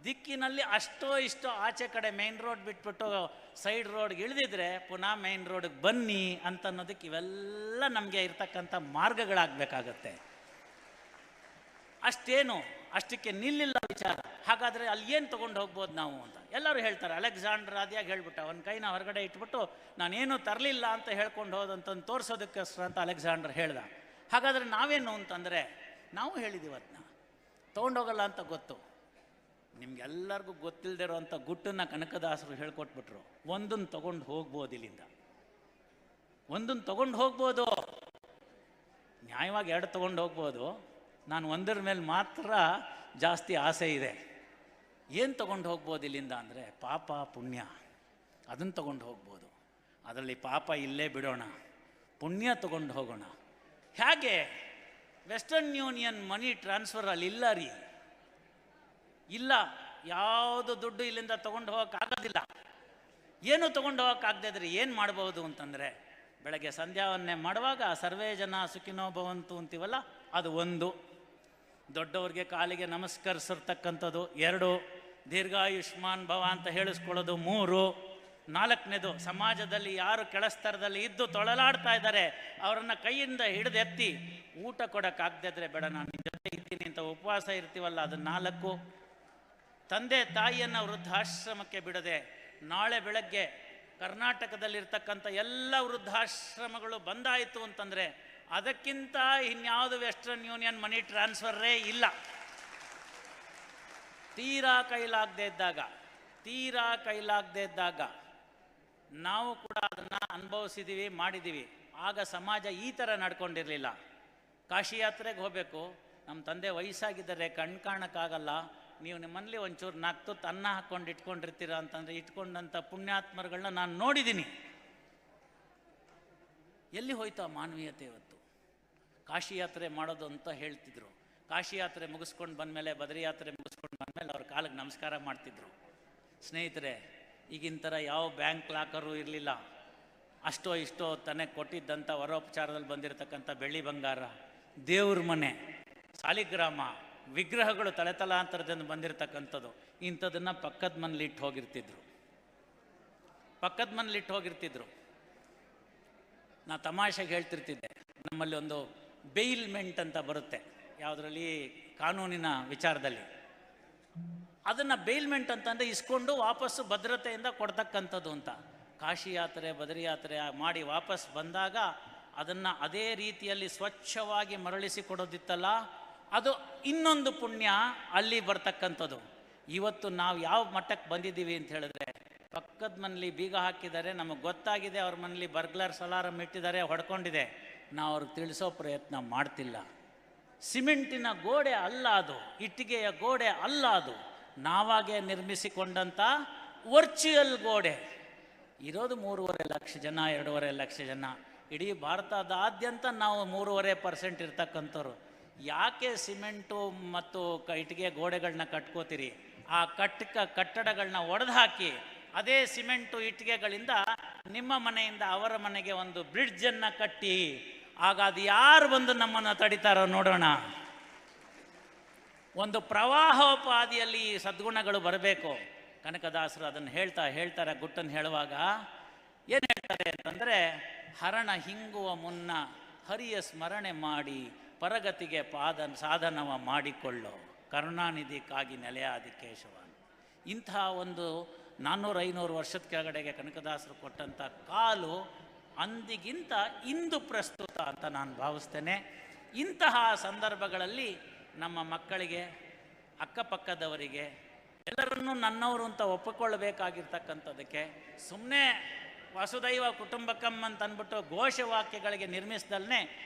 [SPEAKER 2] ದಿಕ್ಕಿನಲ್ಲಿ ಅಷ್ಟೋ ಇಷ್ಟೋ ಆಚೆ ಕಡೆ ಮೇನ್ ರೋಡ್ ಬಿಟ್ಬಿಟ್ಟು ಸೈಡ್ ರೋಡ್ಗೆ ಇಳಿದಿದ್ರೆ ಪುನಃ ಮೇನ್ ರೋಡ್ಗೆ ಬನ್ನಿ ಅಂತ ಅನ್ನೋದಕ್ಕೆ ಇವೆಲ್ಲ ನಮಗೆ ಇರ್ತಕ್ಕಂಥ ಮಾರ್ಗಗಳಾಗಬೇಕಾಗತ್ತೆ. ಅಷ್ಟೇನು ಅಷ್ಟಕ್ಕೆ ನಿಲ್ಲಿಲ್ಲ ವಿಚಾರ. ಹಾಗಾದರೆ ಅಲ್ಲಿ ಏನು ತೊಗೊಂಡು ಹೋಗ್ಬೋದು ನಾವು ಅಂತ ಎಲ್ಲರೂ ಹೇಳ್ತಾರೆ. ಅಲೆಕ್ಸಾಂಡರ್ ಆದಿಯಾಗಿ ಹೇಳ್ಬಿಟ್ಟ, ಅವನ ಕೈನ ಹೊರಗಡೆ ಇಟ್ಬಿಟ್ಟು ನಾನೇನು ತರಲಿಲ್ಲ ಅಂತ ಹೇಳ್ಕೊಂಡು ಹೋದಂತಂದು ತೋರಿಸೋದಕ್ಕೋಸ್ಕರ ಅಂತ ಅಲೆಕ್ಸಾಂಡರ್ ಹೇಳ್ದ. ಹಾಗಾದರೆ ನಾವೇನು ಅಂತಂದರೆ ನಾವು ಹೇಳಿದ್ದೀವಿ ಅದನ್ನ ತೊಗೊಂಡೋಗಲ್ಲ ಅಂತ ಗೊತ್ತು. ನಿಮ್ಗೆಲ್ಲರಿಗೂ ಗೊತ್ತಿಲ್ಲದೆ ಇರೋವಂಥ ಗುಟ್ಟನ್ನು ಕನಕದಾಸರು ಹೇಳ್ಕೊಟ್ಬಿಟ್ರು. ಒಂದನ್ನು ತೊಗೊಂಡು ಹೋಗ್ಬೋದು, ಇಲ್ಲಿಂದ ಒಂದನ್ನು ತೊಗೊಂಡು ಹೋಗ್ಬೋದು, ನ್ಯಾಯವಾಗಿ ಎರಡು ತೊಗೊಂಡು ಹೋಗ್ಬೋದು. ನಾನು ಒಂದರ ಮೇಲೆ ಮಾತ್ರ ಜಾಸ್ತಿ ಆಸೆ ಇದೆ. ಏನು ತೊಗೊಂಡು ಹೋಗ್ಬೋದು ಇಲ್ಲಿಂದ ಅಂದರೆ ಪಾಪ ಪುಣ್ಯ, ಅದನ್ನು ತೊಗೊಂಡು ಹೋಗ್ಬೋದು. ಅದರಲ್ಲಿ ಪಾಪ ಇಲ್ಲೇ ಬಿಡೋಣ, ಪುಣ್ಯ ತೊಗೊಂಡು ಹೋಗೋಣ. ಹೇಗೆ ವೆಸ್ಟರ್ನ್ ಯೂನಿಯನ್ ಮನಿ ಟ್ರಾನ್ಸ್ಫರ್ ಅಲ್ಲಿ ಇಲ್ಲ ರೀ, ಇಲ್ಲ, ಯಾವುದು ದುಡ್ಡು ಇಲ್ಲಿಂದ ತೊಗೊಂಡು ಹೋಗೋಕ್ಕಾಗೋದಿಲ್ಲ. ಏನು ತೊಗೊಂಡು ಹೋಗೋಕ್ಕಾಗದೇ ಇದ್ರೆ ಏನು ಮಾಡ್ಬೋದು ಅಂತಂದರೆ, ಬೆಳಗ್ಗೆ ಸಂಧ್ಯಾವನ್ನೇ ಮಾಡುವಾಗ ಸರ್ವೇ ಜನ ಸುಖಿನೋ ಭವಂತು ಅಂತೀವಲ್ಲ, ಅದು ಒಂದು. ದೊಡ್ಡವ್ರಿಗೆ ಕಾಲಿಗೆ ನಮಸ್ಕರಿಸಿರ್ತಕ್ಕಂಥದ್ದು 2, ದೀರ್ಘಾಯುಷ್ಮಾನ್ ಭವ ಅಂತ ಹೇಳಿಸ್ಕೊಳ್ಳೋದು 3, 4ನೇದು ಸಮಾಜದಲ್ಲಿ ಯಾರು ಕೆಳಸ್ತರದಲ್ಲಿ ಇದ್ದು ತೊಳಲಾಡ್ತಾ ಇದ್ದಾರೆ ಅವರನ್ನು ಕೈಯಿಂದ ಹಿಡಿದೆತ್ತಿ ಊಟ ಕೊಡೋಕ್ಕಾಗದಿದ್ರೆ ಬೇಡ ನಾನು ನಿಮ್ಮ ಜೊತೆ ಇದ್ದೀನಿ ಅಂತ ಉಪವಾಸ ಇರ್ತೀವಲ್ಲ, ಅದು 4. ತಂದೆ ತಾಯಿಯನ್ನು ವೃದ್ಧಾಶ್ರಮಕ್ಕೆ ಬಿಡದೆ ನಾಳೆ ಬೆಳಗ್ಗೆ ಕರ್ನಾಟಕದಲ್ಲಿರ್ತಕ್ಕಂಥ ಎಲ್ಲ ವೃದ್ಧಾಶ್ರಮಗಳು ಬಂದಾಯಿತು ಅಂತಂದರೆ ಅದಕ್ಕಿಂತ ಇನ್ಯಾವುದು ವೆಸ್ಟರ್ನ್ ಯೂನಿಯನ್ ಮನಿ ಟ್ರಾನ್ಸ್ಫರೇ ಇಲ್ಲ. ತೀರಾ ಕೈಲಾಗದೇ ಇದ್ದಾಗ ನಾವು ಕೂಡ ಅದನ್ನು ಅನುಭವಿಸಿದ್ದೀವಿ, ಮಾಡಿದ್ದೀವಿ. ಆಗ ಸಮಾಜ ಈ ಥರ ನಡ್ಕೊಂಡಿರಲಿಲ್ಲ. ಕಾಶಿ ಯಾತ್ರೆಗೆ ಹೋಗಬೇಕು, ನಮ್ಮ ತಂದೆ ವಯಸ್ಸಾಗಿದ್ದರೆ ಕಣ್ಣು ಕಾಣಕ್ಕಾಗಲ್ಲ, ನೀವು ನಿಮ್ಮಲ್ಲಿ ಒಂಚೂರು 4 ತುತ್ತು ಅನ್ನ ಹಾಕ್ಕೊಂಡು ಇಟ್ಕೊಂಡಿರ್ತೀರ ಅಂತಂದರೆ ಇಟ್ಕೊಂಡಂಥ ಪುಣ್ಯಾತ್ಮರುಗಳನ್ನ ನಾನು ನೋಡಿದ್ದೀನಿ. ಎಲ್ಲಿ ಹೋಯ್ತು ಆ ಮಾನವೀಯತೆ ಇವತ್ತು? ಕಾಶಿ ಯಾತ್ರೆ ಮಾಡೋದು ಅಂತ ಹೇಳ್ತಿದ್ರು. ಕಾಶಿ ಯಾತ್ರೆ ಮುಗಿಸ್ಕೊಂಡು ಬಂದಮೇಲೆ, ಬದರಿ ಯಾತ್ರೆ ಮುಗಿಸ್ಕೊಂಡು ಬಂದಮೇಲೆ ಅವ್ರ ಕಾಲಿಗೆ ನಮಸ್ಕಾರ ಮಾಡ್ತಿದ್ರು. ಸ್ನೇಹಿತರೆ, ಈಗಿನ ಥರ ಯಾವ ಬ್ಯಾಂಕ್ ಲಾಕರು ಇರಲಿಲ್ಲ. ಅಷ್ಟೋ ಇಷ್ಟೋ ತನಗೆ ಕೊಟ್ಟಿದ್ದಂಥ ವರೋಪಚಾರದಲ್ಲಿ ಬಂದಿರತಕ್ಕಂಥ ಬೆಳ್ಳಿ ಬಂಗಾರ, ದೇವ್ರ ಮನೆ, ಸಾಲಿಗ್ರಾಮ, ವಿಗ್ರಹಗಳು ತಲೆತಲಾಂತರದಿಂದ ಬಂದಿರತಕ್ಕಂಥದ್ದು, ಇಂಥದನ್ನು ಪಕ್ಕದ ಮನೇಲಿ ಇಟ್ಟು ಹೋಗಿರ್ತಿದ್ರು. ನಾ ತಮಾಷೆಗೆ ಹೇಳ್ತಿರ್ತಿದ್ದೆ, ನಮ್ಮಲ್ಲಿ ಒಂದು ಬೇಲ್ಮೆಂಟ್ ಅಂತ ಬರುತ್ತೆ ಯಾವುದರಲ್ಲಿ, ಕಾನೂನಿನ ವಿಚಾರದಲ್ಲಿ. ಅದನ್ನು ಬೇಲ್ಮೆಂಟ್ ಅಂತಂದರೆ ಇಸ್ಕೊಂಡು ವಾಪಸ್ಸು ಭದ್ರತೆಯಿಂದ ಕೊಡ್ತಕ್ಕಂಥದ್ದು ಅಂತ. ಕಾಶಿ ಯಾತ್ರೆ ಬದರಿ ಯಾತ್ರೆ ಮಾಡಿ ವಾಪಸ್ ಬಂದಾಗ ಅದನ್ನು ಅದೇ ರೀತಿಯಲ್ಲಿ ಸ್ವಚ್ಛವಾಗಿ ಮರಳಿಸಿ ಕೊಡೋದಿತ್ತಲ್ಲ, ಅದು ಇನ್ನೊಂದು ಪುಣ್ಯ ಅಲ್ಲಿ ಬರ್ತಕ್ಕಂಥದ್ದು. ಇವತ್ತು ನಾವು ಯಾವ ಮಟ್ಟಕ್ಕೆ ಬಂದಿದ್ದೀವಿ ಅಂತ ಹೇಳಿದ್ರೆ, ಪಕ್ಕದ ಮನೇಲಿ ಬೀಗ ಹಾಕಿದ್ದಾರೆ, ನಮಗೆ ಗೊತ್ತಾಗಿದೆ ಅವ್ರ ಮನೇಲಿ ಬರ್ಗ್ಲರ್ಸ್ ಅಲಾರಂ ಇಟ್ಟಿದ್ದಾರೆ, ಹೊಡ್ಕೊಂಡಿದೆ, ನಾವು ಅವ್ರಿಗೆ ತಿಳಿಸೋ ಪ್ರಯತ್ನ ಮಾಡ್ತಿಲ್ಲ. ಸಿಮೆಂಟಿನ ಗೋಡೆ ಅಲ್ಲ ಅದು, ಇಟ್ಟಿಗೆಯ ಗೋಡೆ ಅಲ್ಲ ಅದು, ನಾವಾಗೇ ನಿರ್ಮಿಸಿಕೊಂಡಂಥ ವರ್ಚುವಲ್ ಗೋಡೆ. ಇರೋದು 3.5 ಲಕ್ಷ ಜನ, 2.5 ಲಕ್ಷ ಜನ. ಇಡೀ ಭಾರತದಾದ್ಯಂತ ನಾವು 3.5% ಇರ್ತಕ್ಕಂಥವ್ರು. ಯಾಕೆ ಸಿಮೆಂಟು ಮತ್ತು ಇಟ್ಟಿಗೆ ಗೋಡೆಗಳನ್ನ ಕಟ್ಕೋತೀರಿ? ಆ ಕಟ್ಟಡಗಳನ್ನ ಒಡೆದು ಹಾಕಿ ಅದೇ ಸಿಮೆಂಟು ಇಟ್ಟಿಗೆಗಳಿಂದ ನಿಮ್ಮ ಮನೆಯಿಂದ ಅವರ ಮನೆಗೆ ಒಂದು ಬ್ರಿಡ್ಜನ್ನು ಕಟ್ಟಿ, ಆಗ ಅದು ಯಾರು ಬಂದು ನಮ್ಮನ್ನು ತಡಿತಾರೋ ನೋಡೋಣ. ಒಂದು ಪ್ರವಾಹೋಪಾದಿಯಲ್ಲಿ ಈ ಸದ್ಗುಣಗಳು ಬರಬೇಕು. ಕನಕದಾಸರು ಅದನ್ನು ಹೇಳ್ತಾರೆ ಗುಟ್ಟನ್ನು ಹೇಳುವಾಗ ಏನು ಹೇಳ್ತಾರೆ ಅಂತಂದರೆ, ಹರಣ ಹಿಂಗುವ ಮುನ್ನ ಹರಿಯ ಸ್ಮರಣೆ ಮಾಡಿ ಪರಗತಿಗೆ ಸಾಧನವ ಮಾಡಿಕೊಳ್ಳೋ ಕರುಣಾನಿಧಿಗಾಗಿ ನೆಲೆಯಾದಿ ಕೇಶವ. ಇಂತಹ ಒಂದು 400-500 ವರ್ಷದ ಕೆಳಗಡೆಗೆ ಕನಕದಾಸರು ಕೊಟ್ಟಂಥ ಕಾಲು ಅಂದಿಗಿಂತ ಇಂದು ಪ್ರಸ್ತುತ ಅಂತ ನಾನು ಭಾವಿಸ್ತೇನೆ. ಇಂತಹ ಸಂದರ್ಭಗಳಲ್ಲಿ ನಮ್ಮ ಮಕ್ಕಳಿಗೆ, ಅಕ್ಕಪಕ್ಕದವರಿಗೆ ಎಲ್ಲರನ್ನೂ ನನ್ನವರು ಅಂತ ಒಪ್ಪಿಕೊಳ್ಳಬೇಕಾಗಿರ್ತಕ್ಕಂಥದ್ದಕ್ಕೆ ಸುಮ್ಮನೆ ವಸುದೈವ ಕುಟುಂಬಕಂ ಅಂತ ಅಂದ್ಬಿಟ್ಟು ಘೋಷವಾಕ್ಯಗಳಿಗೆ ನಿರ್ಮಿಸಿದಲ್ಲೇ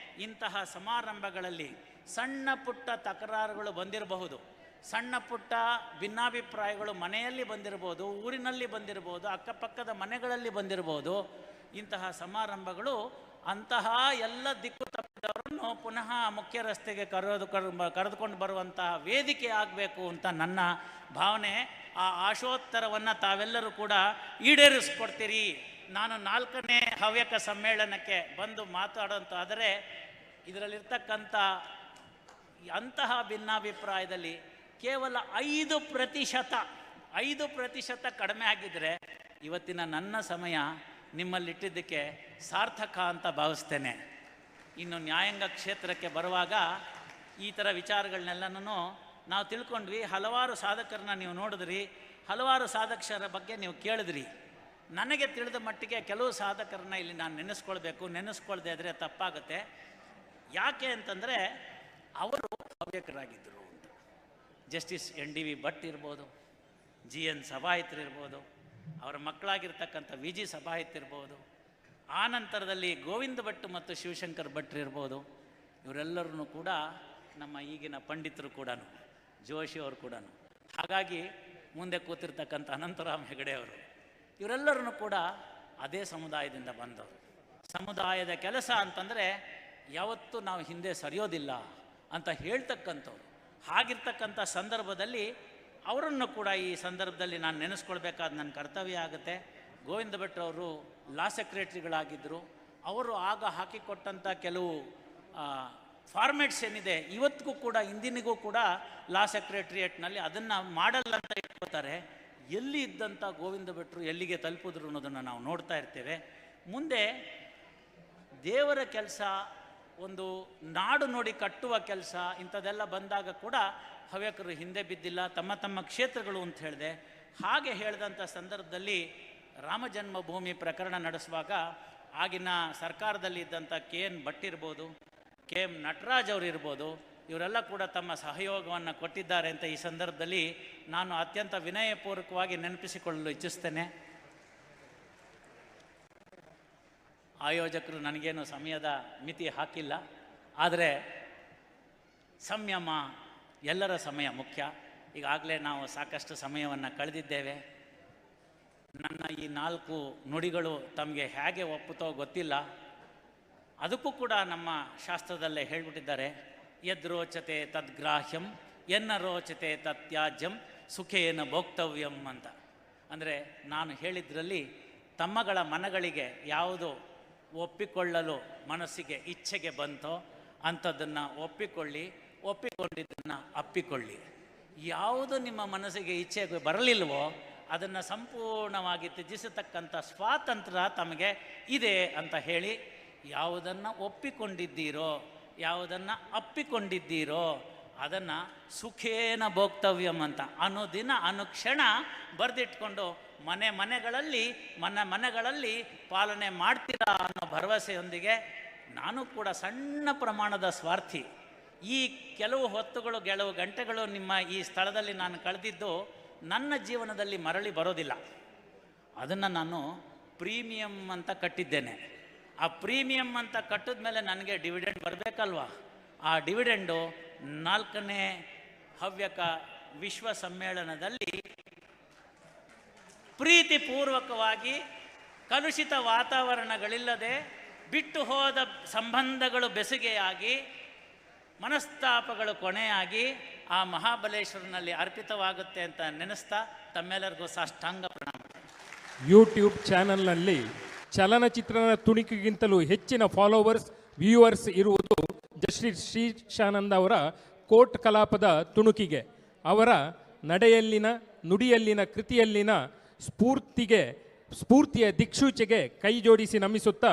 [SPEAKER 2] ಇಂತಹ ಸಮಾರಂಭಗಳಲ್ಲಿ ಸಣ್ಣ ಪುಟ್ಟ ತಕರಾರುಗಳು ಬಂದಿರಬಹುದು, ಸಣ್ಣ ಪುಟ್ಟ ಭಿನ್ನಾಭಿಪ್ರಾಯಗಳು ಮನೆಯಲ್ಲಿ ಬಂದಿರ್ಬೋದು, ಊರಿನಲ್ಲಿ ಬಂದಿರ್ಬೋದು, ಅಕ್ಕಪಕ್ಕದ ಮನೆಗಳಲ್ಲಿ ಬಂದಿರ್ಬೋದು. ಇಂತಹ ಸಮಾರಂಭಗಳು ಅಂತಹ ಎಲ್ಲ ದಿಕ್ಕು ತಪ್ಪಿದವರನ್ನು ಪುನಃ ಮುಖ್ಯ ರಸ್ತೆಗೆ ಕರೆದುಕೊಂಡು ಬರುವಂತಹ ವೇದಿಕೆ ಆಗಬೇಕು ಅಂತ ನನ್ನ ಭಾವನೆ. ಆ ಆಶೋತ್ತರವನ್ನು ತಾವೆಲ್ಲರೂ ಕೂಡ ಈಡೇರಿಸ್ಕೊಡ್ತೀರಿ. ನಾನು 4ನೇ ಹವ್ಯಕ ಸಮ್ಮೇಳನಕ್ಕೆ ಬಂದು ಮಾತಾಡೋಂತಾದರೆ ಇದರಲ್ಲಿರ್ತಕ್ಕಂಥ ಅಂತಹ ಭಿನ್ನಾಭಿಪ್ರಾಯದಲ್ಲಿ ಕೇವಲ 5% ಕಡಿಮೆ ಆಗಿದ್ದರೆ ಇವತ್ತಿನ ನನ್ನ ಸಮಯ ನಿಮ್ಮಲ್ಲಿಟ್ಟಿದ್ದಕ್ಕೆ ಸಾರ್ಥಕ ಅಂತ ಭಾವಿಸ್ತೇನೆ. ಇನ್ನು ನ್ಯಾಯಾಂಗ ಕ್ಷೇತ್ರಕ್ಕೆ ಬರುವಾಗ ಈ ಥರ ವಿಚಾರಗಳನ್ನೆಲ್ಲನೂ ನಾವು ತಿಳ್ಕೊಂಡ್ವಿ. ಹಲವಾರು ಸಾಧಕರನ್ನ ನೀವು ನೋಡಿದ್ರಿ, ಹಲವಾರು ಸಾಧಕರ ಬಗ್ಗೆ ನೀವು ಕೇಳಿದ್ರಿ. ನನಗೆ ತಿಳಿದ ಮಟ್ಟಿಗೆ ಕೆಲವು ಸಾಧಕರನ್ನ ಇಲ್ಲಿ ನಾನು ನೆನೆಸ್ಕೊಳ್ದೇ ಇದ್ದರೆ ತಪ್ಪಾಗುತ್ತೆ. ಯಾಕೆ ಅಂತಂದರೆ ಅವರು ಹವ್ಯಕರಾಗಿದ್ದರು ಅಂತ. ಜಸ್ಟಿಸ್ NDV ಭಟ್ ಇರ್ಬೋದು, GN ಸಭಾಹಿತರು ಇರ್ಬೋದು, ಅವರ ಮಕ್ಕಳಾಗಿರ್ತಕ್ಕಂಥ VG ಸಭಾಹಿತ್ ಇರ್ಬೋದು, ಆ ನಂತರದಲ್ಲಿ ಗೋವಿಂದ ಭಟ್ ಮತ್ತು ಶಿವಶಂಕರ್ ಭಟ್ರು ಇರ್ಬೋದು. ಇವರೆಲ್ಲರೂ ಕೂಡ ನಮ್ಮ ಈಗಿನ ಪಂಡಿತರು ಕೂಡ, ಜೋಶಿ ಅವರು ಕೂಡ, ಹಾಗಾಗಿ ಮುಂದೆ ಕೂತಿರ್ತಕ್ಕಂಥ ಅನಂತರಾಮ್ ಹೆಗಡೆ ಅವರು, ಇವರೆಲ್ಲರೂ ಕೂಡ ಅದೇ ಸಮುದಾಯದಿಂದ ಬಂದವರು. ಸಮುದಾಯದ ಕೆಲಸ ಅಂತಂದರೆ ಯಾವತ್ತೂ ನಾವು ಹಿಂದೆ ಸರಿಯೋದಿಲ್ಲ ಅಂತ ಹೇಳ್ತಕ್ಕಂಥವ್ರು. ಹಾಗಿರ್ತಕ್ಕಂಥ ಸಂದರ್ಭದಲ್ಲಿ ಅವರನ್ನು ಕೂಡ ಈ ಸಂದರ್ಭದಲ್ಲಿ ನಾನು ನೆನೆಸ್ಕೊಳ್ಬೇಕಾದ ನನ್ನ ಕರ್ತವ್ಯ ಆಗುತ್ತೆ. ಗೋವಿಂದ ಭಟ್ರವರು ಲಾ ಸೆಕ್ರೆಟರಿಗಳಾಗಿದ್ದರು. ಅವರು ಆಗ ಹಾಕಿಕೊಟ್ಟಂಥ ಕೆಲವು ಫಾರ್ಮೇಟ್ಸ್ ಏನಿದೆ ಇವತ್ತಿಗೂ ಕೂಡ, ಇಂದಿನಿಗೂ ಕೂಡ ಲಾ ಸೆಕ್ರೆಟ್ರಿಯೇಟ್ನಲ್ಲಿ ಅದನ್ನು ಮಾಡಲ್ಲ ಅಂತ ಇಟ್ಕೋತಾರೆ. ಎಲ್ಲಿ ಇದ್ದಂಥ ಗೋವಿಂದ ಭಟ್ರು ಎಲ್ಲಿಗೆ ತಲುಪಿದ್ರು ಅನ್ನೋದನ್ನು ನಾವು ನೋಡ್ತಾ ಇರ್ತೇವೆ. ಮುಂದೆ ದೇವರ ಕೆಲಸ, ಒಂದು ನಾಡು ನೋಡಿ ಕಟ್ಟುವ ಕೆಲಸ, ಇಂಥದ್ದೆಲ್ಲ ಬಂದಾಗ ಕೂಡ ಹವ್ಯಕರು ಹಿಂದೆ ಬಿದ್ದಿಲ್ಲ. ತಮ್ಮ ತಮ್ಮ ಕ್ಷೇತ್ರಗಳು ಅಂತ ಹೇಳಿದೆ. ಹಾಗೆ ಹೇಳಿದಂಥ ಸಂದರ್ಭದಲ್ಲಿ ರಾಮ ಜನ್ಮಭೂಮಿ ಪ್ರಕರಣ ನಡೆಸುವಾಗ ಆಗಿನ ಸರ್ಕಾರದಲ್ಲಿ ಇದ್ದಂಥ KN ಭಟ್ ಇರ್ಬೋದು, KM ನಟರಾಜ್ ಅವರು ಇರ್ಬೋದು, ಇವರೆಲ್ಲ ಕೂಡ ತಮ್ಮ ಸಹಯೋಗವನ್ನು ಕೊಟ್ಟಿದ್ದಾರೆ ಅಂತ ಈ ಸಂದರ್ಭದಲ್ಲಿ ನಾನು ಅತ್ಯಂತ ವಿನಯಪೂರ್ವಕವಾಗಿ ನೆನಪಿಸಿಕೊಳ್ಳಲು ಇಚ್ಛಿಸ್ತೇನೆ. ಆಯೋಜಕರು ನನಗೇನು ಸಮಯದ ಮಿತಿ ಹಾಕಿಲ್ಲ, ಆದರೆ ಸಂಯಮ, ಎಲ್ಲರ ಸಮಯ ಮುಖ್ಯ. ಈಗಾಗಲೇ ನಾವು ಸಾಕಷ್ಟು ಸಮಯವನ್ನು ಕಳೆದಿದ್ದೇವೆ. ನನ್ನ ಈ 4 ನುಡಿಗಳು ತಮಗೆ ಹೇಗೆ ಒಪ್ಪುತ್ತೋ ಗೊತ್ತಿಲ್ಲ. ಅದಕ್ಕೂ ಕೂಡ ನಮ್ಮ ಶಾಸ್ತ್ರದಲ್ಲೇ ಹೇಳಿಬಿಟ್ಟಿದ್ದಾರೆ, ಯದ್ರೋಚತೆ ತದ್ಗ್ರಾಹ್ಯಂ ಎನ್ನ ರೋಚತೆ ತತ್ಯಾಜ್ಯಂ ಸುಖೇನ ಭೋಕ್ತವ್ಯಂ ಅಂತ. ಅಂದರೆ ನಾನು ಹೇಳಿದ್ರಲ್ಲಿ ತಮ್ಮಗಳ ಮನಗಳಿಗೆ ಯಾವುದು ಒಪ್ಪಿಕೊಳ್ಳಲು ಮನಸ್ಸಿಗೆ ಇಚ್ಛೆಗೆ ಬಂತೋ ಅಂಥದ್ದನ್ನು ಒಪ್ಪಿಕೊಂಡಿದ್ದನ್ನು ಅಪ್ಪಿಕೊಳ್ಳಿ. ಯಾವುದು ನಿಮ್ಮ ಮನಸ್ಸಿಗೆ ಇಚ್ಛೆಗೆ ಬರಲಿಲ್ವೋ ಅದನ್ನು ಸಂಪೂರ್ಣವಾಗಿ ತ್ಯಜಿಸತಕ್ಕಂಥ ಸ್ವಾತಂತ್ರ್ಯ ತಮಗೆ ಇದೆ ಅಂತ ಹೇಳಿ, ಯಾವುದನ್ನು ಒಪ್ಪಿಕೊಂಡಿದ್ದೀರೋ, ಯಾವುದನ್ನು ಅಪ್ಪಿಕೊಂಡಿದ್ದೀರೋ ಅದನ್ನು ಸುಖೇನ ಭೋಕ್ತವ್ಯಂ ಅಂತ ಅನುದಿನ ಅನುಕ್ಷಣ ಬರೆದಿಟ್ಕೊಂಡು ಮನೆಗಳಲ್ಲಿ ಪಾಲನೆ ಮಾಡ್ತೀರಾ ಅನ್ನೋ ಭರವಸೆಯೊಂದಿಗೆ, ನಾನು ಕೂಡ ಸಣ್ಣ ಪ್ರಮಾಣದ ಸ್ವಾರ್ಥಿ. ಈ ಕೆಲವು ಹೊತ್ತುಗಳು, ಕೆಲವು ಗಂಟೆಗಳು ನಿಮ್ಮ ಈ ಸ್ಥಳದಲ್ಲಿ ನಾನು ಕಳೆದಿದ್ದು ನನ್ನ ಜೀವನದಲ್ಲಿ ಮರಳಿ ಬರೋದಿಲ್ಲ. ಅದನ್ನು ನಾನು ಪ್ರೀಮಿಯಂ ಅಂತ ಕಟ್ಟಿದ್ದೇನೆ. ಆ ಪ್ರೀಮಿಯಂ ಅಂತ ಕಟ್ಟಿದ ಮೇಲೆ ನನಗೆ ಡಿವಿಡೆಂಡ್ ಬರಬೇಕಲ್ವ? ಆ ಡಿವಿಡೆಂಡು 4ನೇ ಹವ್ಯಕ ವಿಶ್ವ ಸಮ್ಮೇಳನದಲ್ಲಿ ಪ್ರೀತಿಪೂರ್ವಕವಾಗಿ, ಕಲುಷಿತ ವಾತಾವರಣಗಳಿಲ್ಲದೆ, ಬಿಟ್ಟು ಹೋದ ಸಂಬಂಧಗಳು ಬೆಸುಗೆಯಾಗಿ, ಮನಸ್ತಾಪಗಳು ಕೊನೆಯಾಗಿ ಆ ಮಹಾಬಲೇಶ್ವರನಲ್ಲಿ ಅರ್ಪಿತವಾಗುತ್ತೆ ಅಂತ ನೆನೆಸ್ತಾ ತಮ್ಮೆಲ್ಲರಿಗೂ ಸಾಷ್ಟಾಂಗ ಪ್ರಣಾಮ.
[SPEAKER 3] ಯೂಟ್ಯೂಬ್ ಚಾನಲ್ನಲ್ಲಿ ಚಲನಚಿತ್ರನ ತುಣುಕಿಗಿಂತಲೂ ಹೆಚ್ಚಿನ ಫಾಲೋವರ್ಸ್, ವ್ಯೂವರ್ಸ್ ಇರುವುದು ಜಸ್ಟಿಸ್ ಶ್ರೀಶಾನಂದ ಅವರ ಕೋರ್ಟ್ ಕಲಾಪದ ತುಣುಕಿಗೆ. ಅವರ ನಡೆಯಲ್ಲಿನ, ನುಡಿಯಲ್ಲಿನ, ಕೃತಿಯಲ್ಲಿನ ಸ್ಫೂರ್ತಿಯ ದಿಕ್ಸೂಚಿಗೆ ಕೈ ಜೋಡಿಸಿ ನಮಿಸುತ್ತಾ